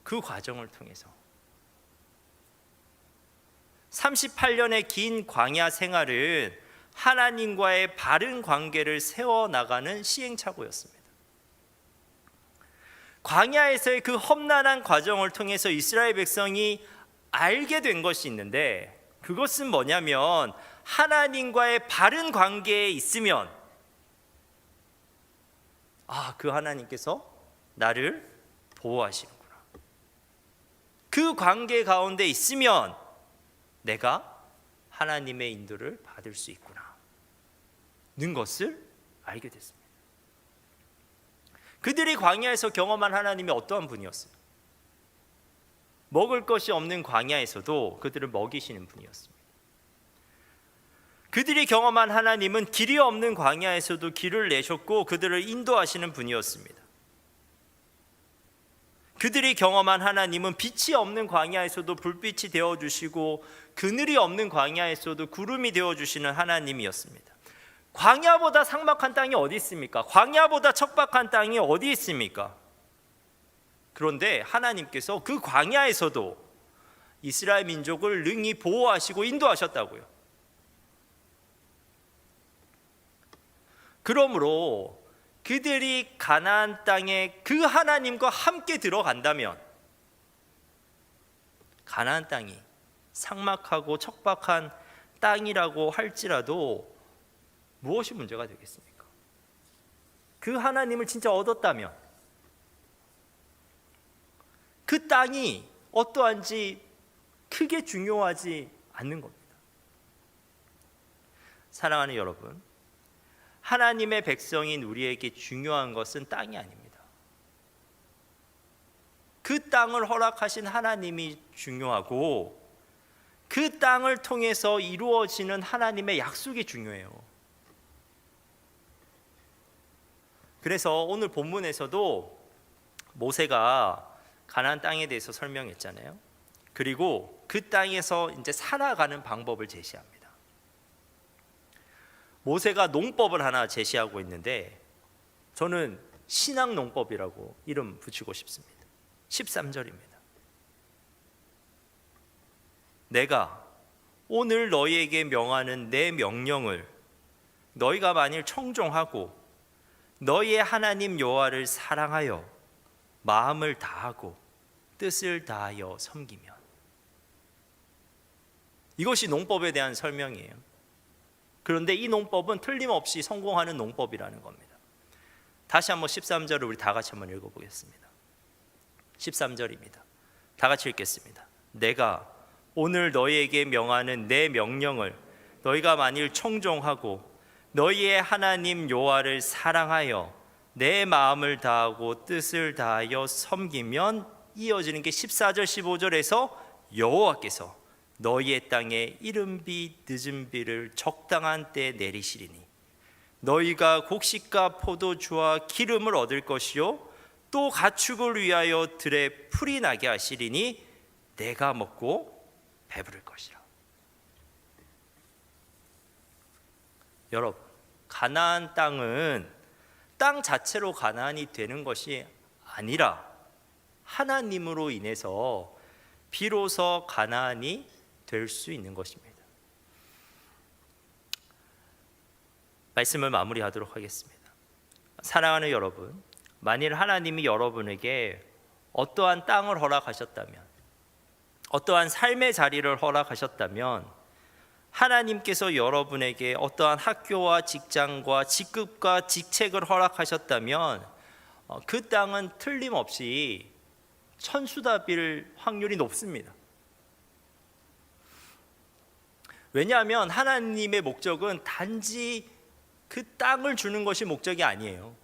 S2: 그 과정을 통해서 38년의 긴 광야 생활은 하나님과의 바른 관계를 세워나가는 시행착오였습니다. 광야에서의 그 험난한 과정을 통해서 이스라엘 백성이 알게 된 것이 있는데, 그것은 뭐냐면 하나님과의 바른 관계에 있으면 그 하나님께서 나를 보호하시는구나, 그 관계 가운데 있으면 내가 하나님의 인도를 받을 수 있구나 는 것을 알게 됐습니다. 그들이 광야에서 경험한 하나님이 어떠한 분이었어요? 먹을 것이 없는 광야에서도 그들을 먹이시는 분이었습니다. 그들이 경험한 하나님은 길이 없는 광야에서도 길을 내셨고 그들을 인도하시는 분이었습니다. 그들이 경험한 하나님은 빛이 없는 광야에서도 불빛이 되어주시고 그늘이 없는 광야에서도 구름이 되어주시는 하나님이었습니다. 광야보다 삭막한 땅이 어디 있습니까? 광야보다 척박한 땅이 어디 있습니까? 그런데 하나님께서 그 광야에서도 이스라엘 민족을 능히 보호하시고 인도하셨다고요. 그러므로 그들이 가나안 땅에 그 하나님과 함께 들어간다면 가나안 땅이 삭막하고 척박한 땅이라고 할지라도 무엇이 문제가 되겠습니까? 그 하나님을 진짜 얻었다면 그 땅이 어떠한지 크게 중요하지 않는 겁니다. 사랑하는 여러분, 하나님의 백성인 우리에게 중요한 것은 땅이 아닙니다. 그 땅을 허락하신 하나님이 중요하고 그 땅을 통해서 이루어지는 하나님의 약속이 중요해요. 그래서 오늘 본문에서도 모세가 가나안 땅에 대해서 설명했잖아요. 그리고 그 땅에서 이제 살아가는 방법을 제시합니다. 모세가 농법을 하나 제시하고 있는데 저는 신앙 농법이라고 이름 붙이고 싶습니다. 13절입니다. 내가 오늘 너희에게 명하는 내 명령을 너희가 만일 청종하고 너희의 하나님 여호와를 사랑하여 마음을 다하고 뜻을 다하여 섬기면, 이것이 농법에 대한 설명이에요. 그런데 이 농법은 틀림없이 성공하는 농법이라는 겁니다. 다시 한번 13절을 우리 다 같이 한번 읽어보겠습니다. 13절입니다. 다 같이 읽겠습니다. 내가 오늘 너희에게 명하는 내 명령을 너희가 만일 청종하고 너희의 하나님 여호와를 사랑하여 내 마음을 다하고 뜻을 다하여 섬기면, 이어지는 게 14절 15절에서 여호와께서 너희의 땅에 이른 비 늦은 비를 적당한 때에 내리시리니 너희가 곡식과 포도주와 기름을 얻을 것이요 또 가축을 위하여 들에 풀이 나게 하시리니 내가 먹고 배부를 것이라. 여러분, 가나안 땅은 땅 자체로 가나안이 되는 것이 아니라 하나님으로 인해서 비로소 가나안이 될 수 있는 것입니다. 말씀을 마무리하도록 하겠습니다. 사랑하는 여러분, 만일 하나님이 여러분에게 어떠한 땅을 허락하셨다면, 어떠한 삶의 자리를 허락하셨다면, 하나님께서 여러분에게 어떠한 학교와 직장과 직급과 직책을 허락하셨다면 그 땅은 틀림없이 천수답일 확률이 높습니다. 왜냐하면 하나님의 목적은 단지 그 땅을 주는 것이 목적이 아니에요.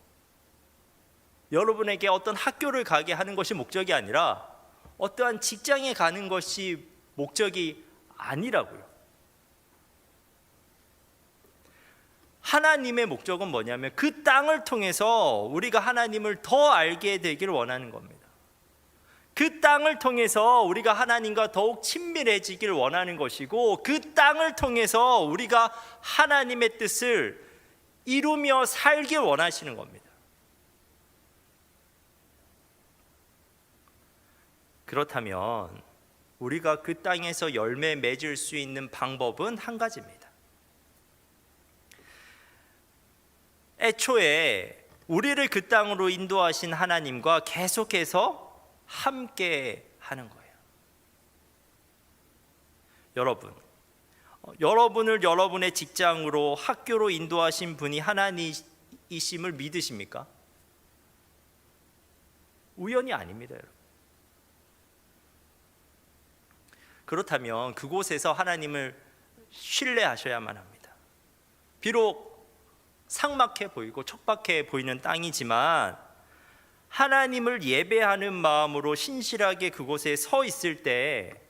S2: 여러분에게 어떤 학교를 가게 하는 것이 목적이 아니라 어떠한 직장에 가는 것이 목적이 아니라고요. 하나님의 목적은 뭐냐면 그 땅을 통해서 우리가 하나님을 더 알게 되기를 원하는 겁니다. 그 땅을 통해서 우리가 하나님과 더욱 친밀해지기를 원하는 것이고, 그 땅을 통해서 우리가 하나님의 뜻을 이루며 살길 원하시는 겁니다. 그렇다면 우리가 그 땅에서 열매 맺을 수 있는 방법은 한 가지입니다. 애초에 우리를 그 땅으로 인도하신 하나님과 계속해서 함께 하는 거예요. 여러분을 여러분의 직장으로, 학교로 인도하신 분이 하나님이심을 믿으십니까? 우연이 아닙니다, 여러분. 그렇다면 그곳에서 하나님을 신뢰하셔야만 합니다. 비록 삭막해 보이고 척박해 보이는 땅이지만 하나님을 예배하는 마음으로 신실하게 그곳에 서 있을 때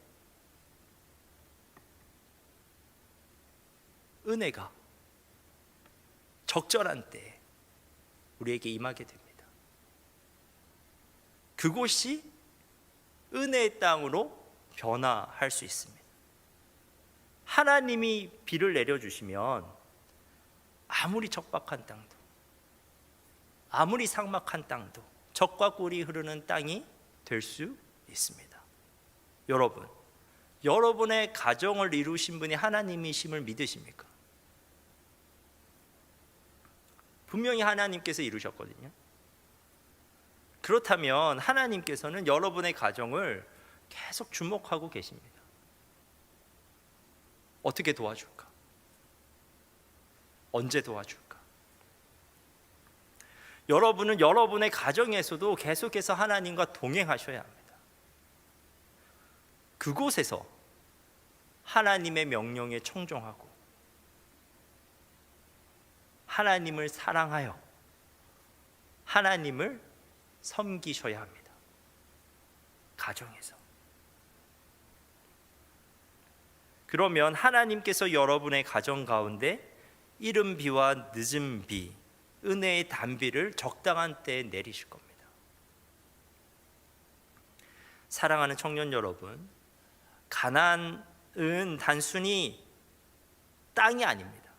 S2: 은혜가 적절한 때에 우리에게 임하게 됩니다. 그곳이 은혜의 땅으로 변화할 수 있습니다. 하나님이 비를 내려주시면 아무리 척박한 땅도, 아무리 삭막한 땅도 젖과 꿀이 흐르는 땅이 될 수 있습니다. 여러분의 가정을 이루신 분이 하나님이심을 믿으십니까? 분명히 하나님께서 이루셨거든요. 그렇다면 하나님께서는 여러분의 가정을 계속 주목하고 계십니다. 어떻게 도와줄까? 언제 도와줄까? 여러분은 여러분의 가정에서도 계속해서 하나님과 동행하셔야 합니다. 그곳에서 하나님의 명령에 청종하고 하나님을 사랑하여 하나님을 섬기셔야 합니다. 가정에서. 그러면 하나님께서 여러분의 가정 가운데 이른 비와 늦은 비, 은혜의 단비를 적당한 때에 내리실 겁니다. 사랑하는 청년 여러분, 가나안은 단순히 땅이 아닙니다.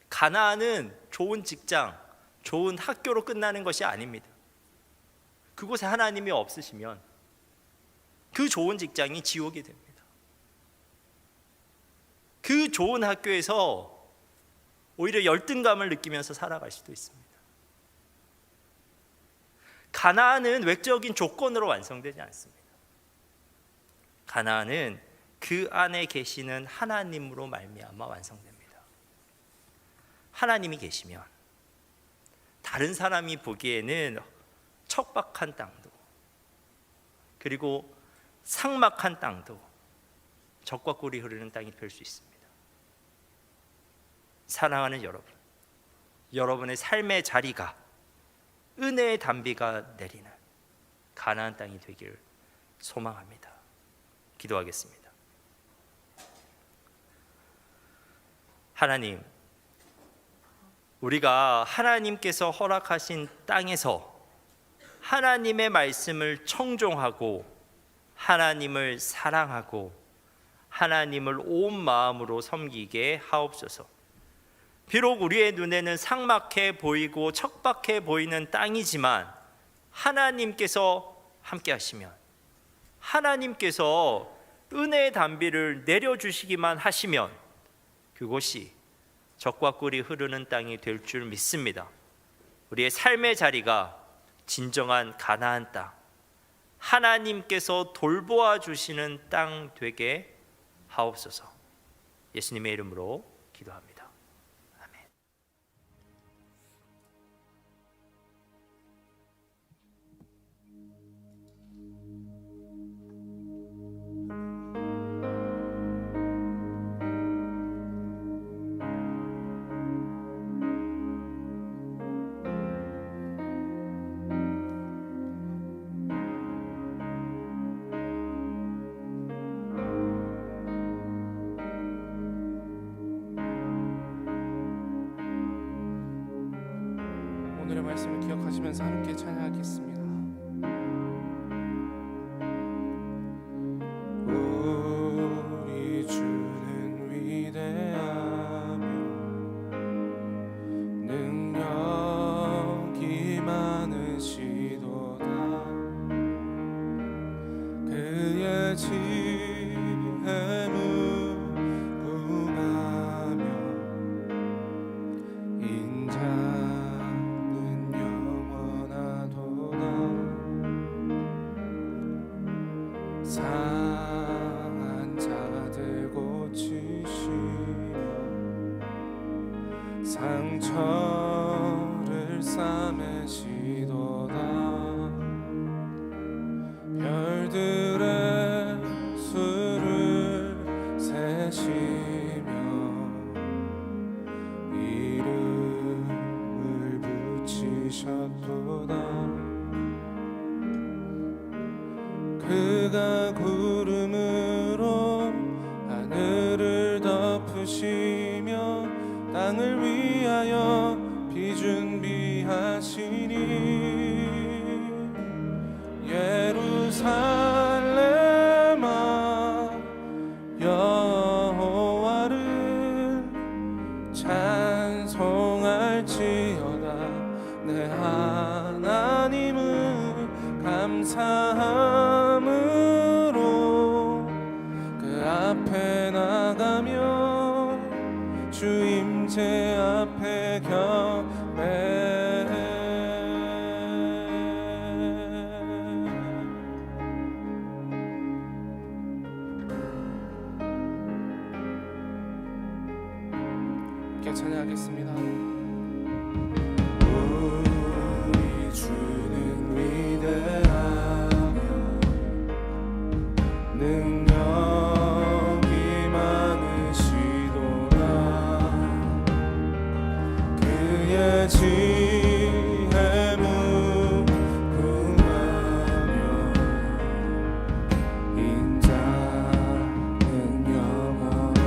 S2: 가나안은 좋은 직장, 좋은 학교로 끝나는 것이 아닙니다. 그곳에 하나님이 없으시면 그 좋은 직장이 지옥이 됩니다. 그 좋은 학교에서 오히려 열등감을 느끼면서 살아갈 수도 있습니다. 가나안은 외적인 조건으로 완성되지 않습니다. 가나안은 그 안에 계시는 하나님으로 말미암아 완성됩니다. 하나님이 계시면 다른 사람이 보기에는 척박한 땅도, 그리고 삭막한 땅도 젖과 꿀이 흐르는 땅이 될 수 있습니다. 사랑하는 여러분, 여러분의 삶의 자리가 은혜의 단비가 내리는 가나안 땅이 되길 소망합니다. 기도하겠습니다. 하나님, 우리가 하나님께서 허락하신 땅에서 하나님의 말씀을 청종하고 하나님을 사랑하고 하나님을 온 마음으로 섬기게 하옵소서. 비록 우리의 눈에는 삭막해 보이고 척박해 보이는 땅이지만 하나님께서 함께 하시면, 하나님께서 은혜의 단비를 내려주시기만 하시면 그곳이 젖과 꿀이 흐르는 땅이 될 줄 믿습니다. 우리의 삶의 자리가 진정한 가나안 땅, 하나님께서 돌보아 주시는 땅 되게 하옵소서. 예수님의 이름으로 기도합니다. 아멘.
S3: 오늘의 말씀을 기억하시면서 함께 찬양하겠습니다. 우리 주는 위대하며 능력이 많으시도다. 그의 지혜 무궁하며 인자는 영원하도다. 상한 자들 고치시며 상처를 싸매시도다. 별들의 수를 세시며 이름을 붙이셨도다. 그가 구름으로 하늘을 덮으시며 땅을 위하여 비 준비하시니 예루살렘아 여호와를 찬송할지어다. 내 하나님은 감사함으로 그 앞에 나가며 주 임재 앞에 경배. 함께 찬양하겠습니다. 우리 주는 위대하며 능력이 많으시도다. 그의 지혜 무궁하며 인자는 영원하도다.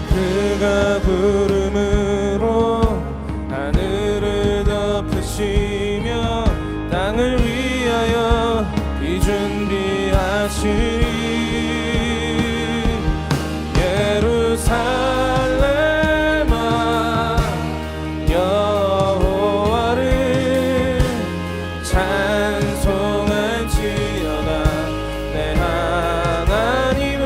S3: 그가 구름으로 하늘을 덮으시며 땅을 위하여 비 준비하시리. 예루살렘아 여호와를 찬송할지어다. 내 하나님은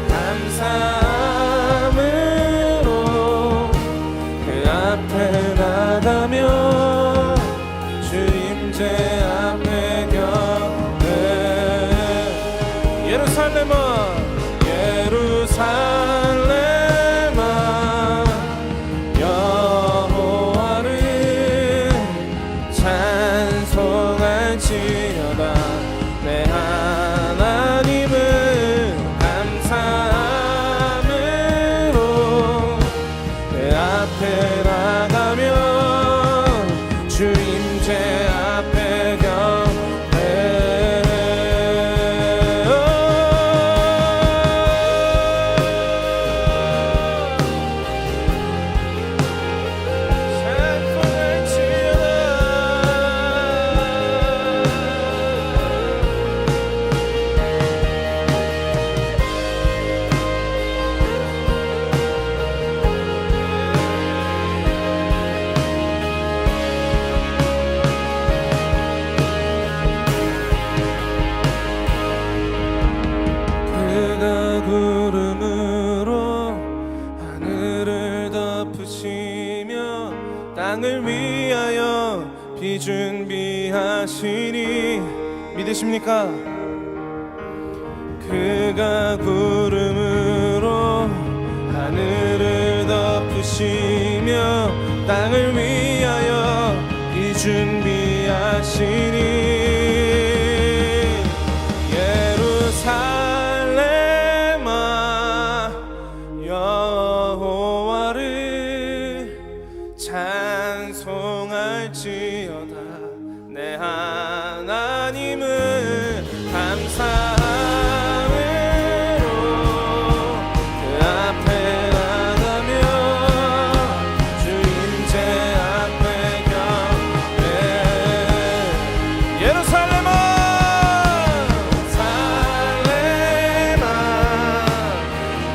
S3: 감사함으로 그 앞에 나가며 주임제 앞에 경배. 예루살렘아 예루살렘아 여호와를 찬송할지어다. 내 하나님은 감사함으로 그 앞에 나가며 주임제 앞에 그가 구름으로 하늘을 덮으시며 땅을 위하여 비 준비하시니. 믿으십니까? 그가 구름으로 하늘을 덮으시며 땅을 위하여 비 준비하시니. 예루살렘아 여호와를 찬송할지어다. 내 하나님은 감사함으로 그 앞에 나가며 주임제 앞에 경배. 예루살렘아 살렘아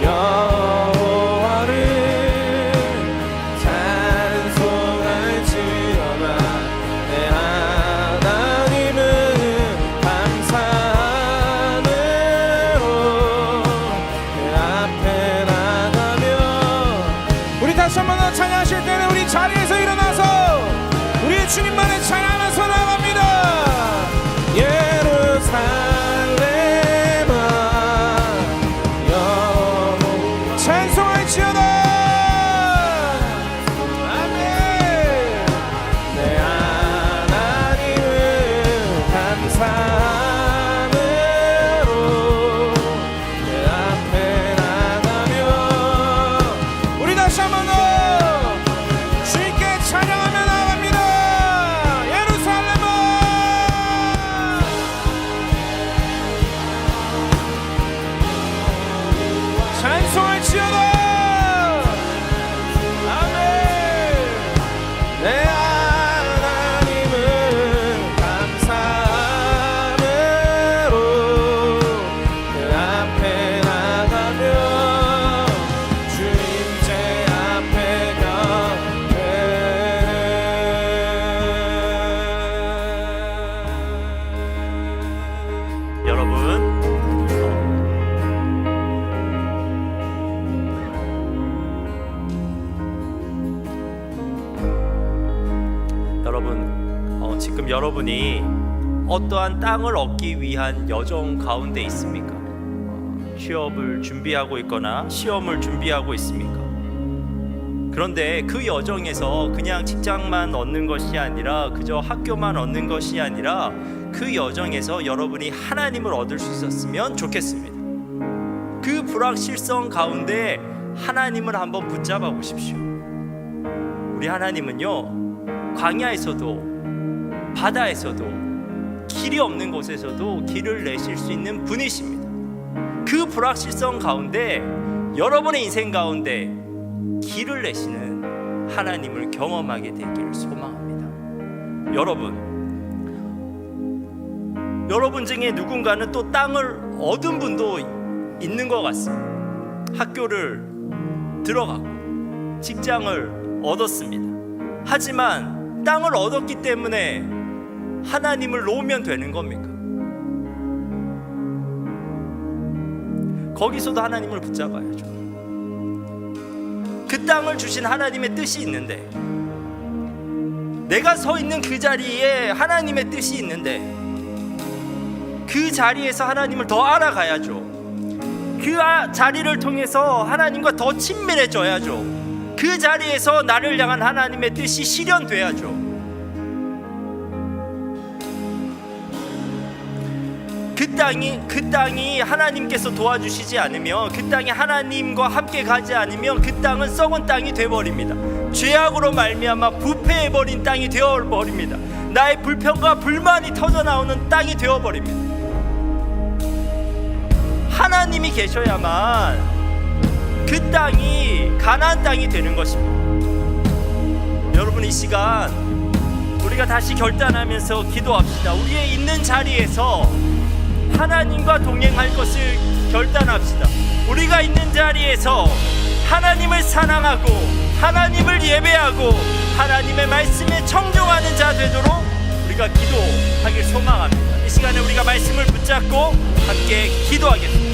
S3: 여호와를 찬송할지어다. 내 하나님은 감사함으로 그 앞에 나가며. 우리 다시 한 번 더 찬양하실 때는 우리 자리에서 일어나서 우리 주님만의 찬양하면서 나갑니다. 예루살렘아 여호와 찬송할지어다. 아멘. 내 하나님은 감사함으로 그 앞에 나가며. 우리 다시 한 번 더 주님께 찬양하며 나갑니다. 예루살렘아 찬송할지어다. 아멘. 내 하나님은 감사함으로 그 앞에 나가며 주임제 앞에 경배.
S2: 여러분, 지금 여러분이 어떠한 땅을 얻기 위한 여정 가운데 있습니까? 취업을 준비하고 있거나 시험을 준비하고 있습니까? 그런데 그 여정에서 그냥 직장만 얻는 것이 아니라 그저 학교만 얻는 것이 아니라 그 여정에서 여러분이 하나님을 얻을 수 있었으면 좋겠습니다. 그 불확실성 가운데 하나님을 한번 붙잡아 보십시오. 우리 하나님은요, 광야에서도 바다에서도 길이 없는 곳에서도 길을 내실 수 있는 분이십니다. 그 불확실성 가운데 여러분의 인생 가운데 길을 내시는 하나님을 경험하게 되기를 소망합니다. 여러분 중에 누군가는 또 땅을 얻은 분도 있는 것 같습니다. 학교를 들어가고 직장을 얻었습니다. 하지만 땅을 얻었기 때문에 하나님을 놓으면 되는 겁니까? 거기서도 하나님을 붙잡아야죠. 그 땅을 주신 하나님의 뜻이 있는데, 내가 서 있는 그 자리에 하나님의 뜻이 있는데, 그 자리에서 하나님을 더 알아가야죠. 그 자리를 통해서 하나님과 더 친밀해져야죠. 그 자리에서 나를 향한 하나님의 뜻이 실현돼야죠. 그 땅이 하나님께서 도와주시지 않으면, 그 땅이 하나님과 함께 가지 않으면 그 땅은 썩은 땅이 되어버립니다. 죄악으로 말미암아 부패해버린 땅이 되어버립니다. 나의 불평과 불만이 터져나오는 땅이 되어버립니다. 하나님이 계셔야만 그 땅이 가나안 땅이 되는 것입니다. 여러분, 이 시간 우리가 다시 결단하면서 기도합시다. 우리의 있는 자리에서 하나님과 동행할 것을 결단합시다. 우리가 있는 자리에서 하나님을 사랑하고 하나님을 예배하고 하나님의 말씀에 청종하는 자 되도록 우리가 기도하길 소망합니다. 이 시간에 우리가 말씀을 붙잡고 함께 기도하겠습니다.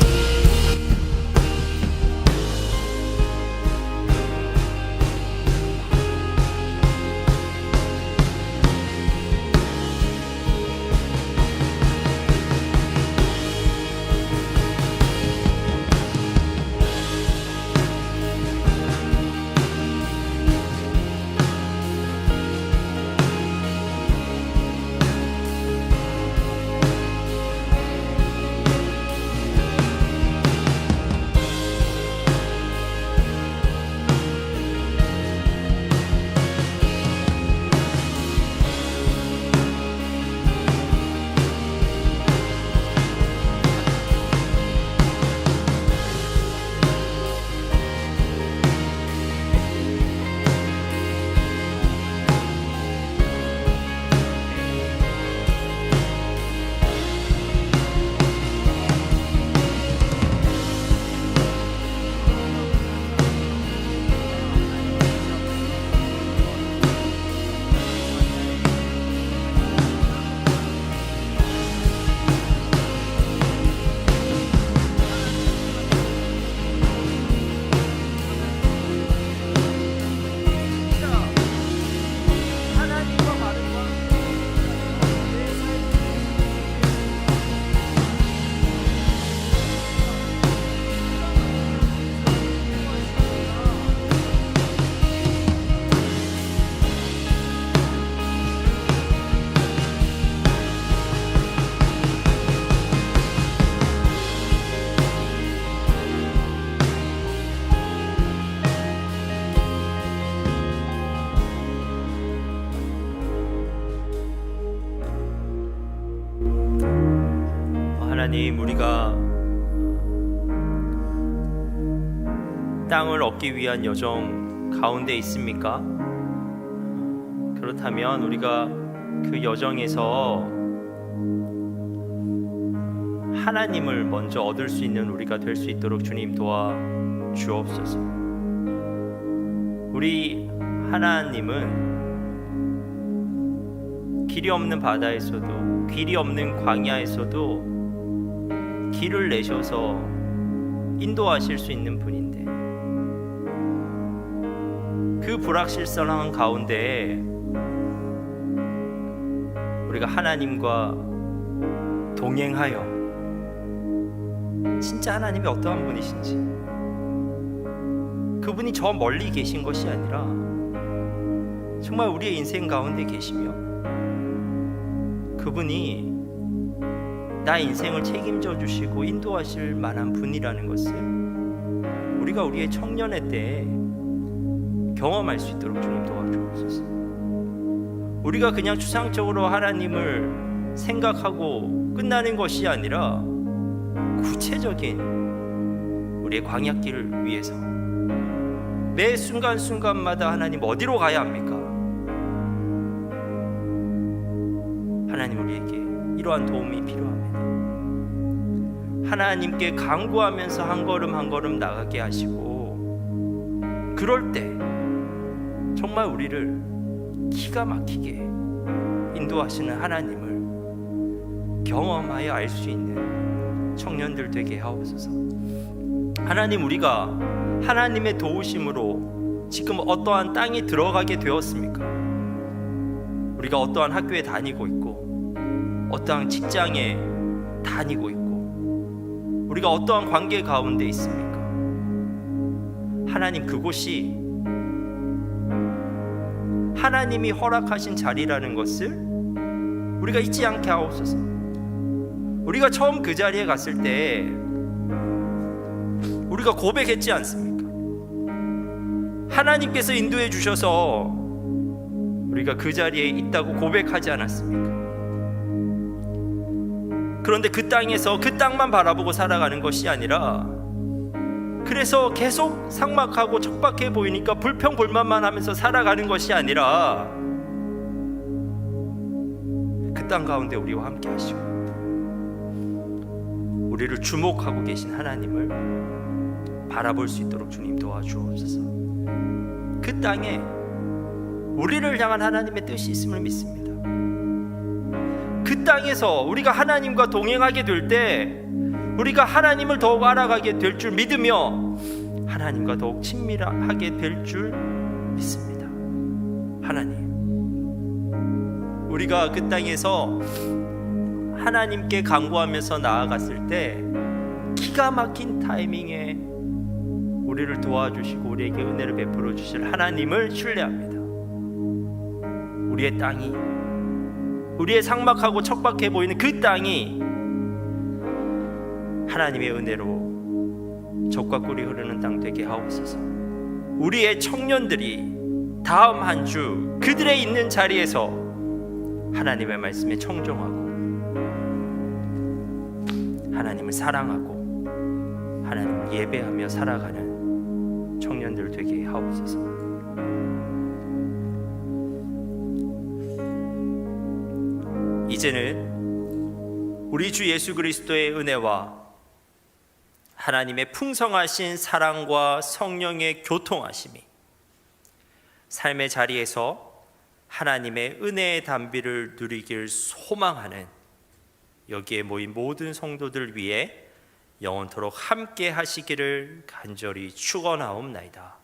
S2: 하나님, 우리가 땅을 얻기 위한 여정 가운데 있습니까? 그렇다면 우리가 그 여정에서 하나님을 먼저 얻을 수 있는 우리가 될 수 있도록 주님 도와주옵소서. 우리 하나님은 길이 없는 바다에서도, 길이 없는 광야에서도 길을 내셔서 인도하실 수 있는 분인데, 그 불확실성한 가운데 우리가 하나님과 동행하여 진짜 하나님이 어떠한 분이신지, 그분이 저 멀리 계신 것이 아니라 정말 우리의 인생 가운데 계시며 그분이 나의 인생을 책임져 주시고 인도하실 만한 분이라는 것을 우리가 우리의 청년의 때에 경험할 수 있도록 주님 도와주옵소서. 우리가 그냥 추상적으로 하나님을 생각하고 끝나는 것이 아니라 구체적인 우리의 광야길을 위해서 매 순간순간마다 하나님 어디로 가야 합니까? 하나님 우리에게 이러한 도움이 필요합니다. 하나님께 간구하면서 한 걸음 한 걸음 나가게 하시고, 그럴 때 정말 우리를 기가 막히게 인도하시는 하나님을 경험하여 알 수 있는 청년들 되게 하옵소서. 하나님, 우리가 하나님의 도우심으로 지금 어떠한 땅에 들어가게 되었습니까? 우리가 어떠한 학교에 다니고 있고, 어떠한 직장에 다니고 있고, 우리가 어떠한 관계 가운데 있습니까? 하나님, 그곳이 하나님이 허락하신 자리라는 것을 우리가 잊지 않게 하옵소서. 우리가 처음 그 자리에 갔을 때 우리가 고백했지 않습니까? 하나님께서 인도해 주셔서 우리가 그 자리에 있다고 고백하지 않았습니까? 그런데 그 땅에서 그 땅만 바라보고 살아가는 것이 아니라, 그래서 계속 삭막하고 척박해 보이니까 불평불만만 하면서 살아가는 것이 아니라, 그 땅 가운데 우리와 함께 하시고 우리를 주목하고 계신 하나님을 바라볼 수 있도록 주님 도와주옵소서. 그 땅에 우리를 향한 하나님의 뜻이 있음을 믿습니다. 그 땅에서 우리가 하나님과 동행하게 될 때 우리가 하나님을 더욱 알아가게 될 줄 믿으며 하나님과 더욱 친밀하게 될 줄 믿습니다. 하나님, 우리가 그 땅에서 하나님께 간구하면서 나아갔을 때 기가 막힌 타이밍에 우리를 도와주시고 우리에게 은혜를 베풀어 주실 하나님을 신뢰합니다. 우리의 땅이, 우리의 삭막하고 척박해 보이는 그 땅이 하나님의 은혜로 젖과 꿀이 흐르는 땅 되게 하옵소서. 우리의 청년들이 다음 한 주 그들의 있는 자리에서 하나님의 말씀에 청종하고 하나님을 사랑하고 하나님을 예배하며 살아가는 청년들 되게 하옵소서. 이제는 우리 주 예수 그리스도의 은혜와 하나님의 풍성하신 사랑과 성령의 교통하심이 삶의 자리에서 하나님의 은혜의 단비를 누리길 소망하는 여기에 모인 모든 성도들 위해 영원토록 함께 하시기를 간절히 축원하옵나이다.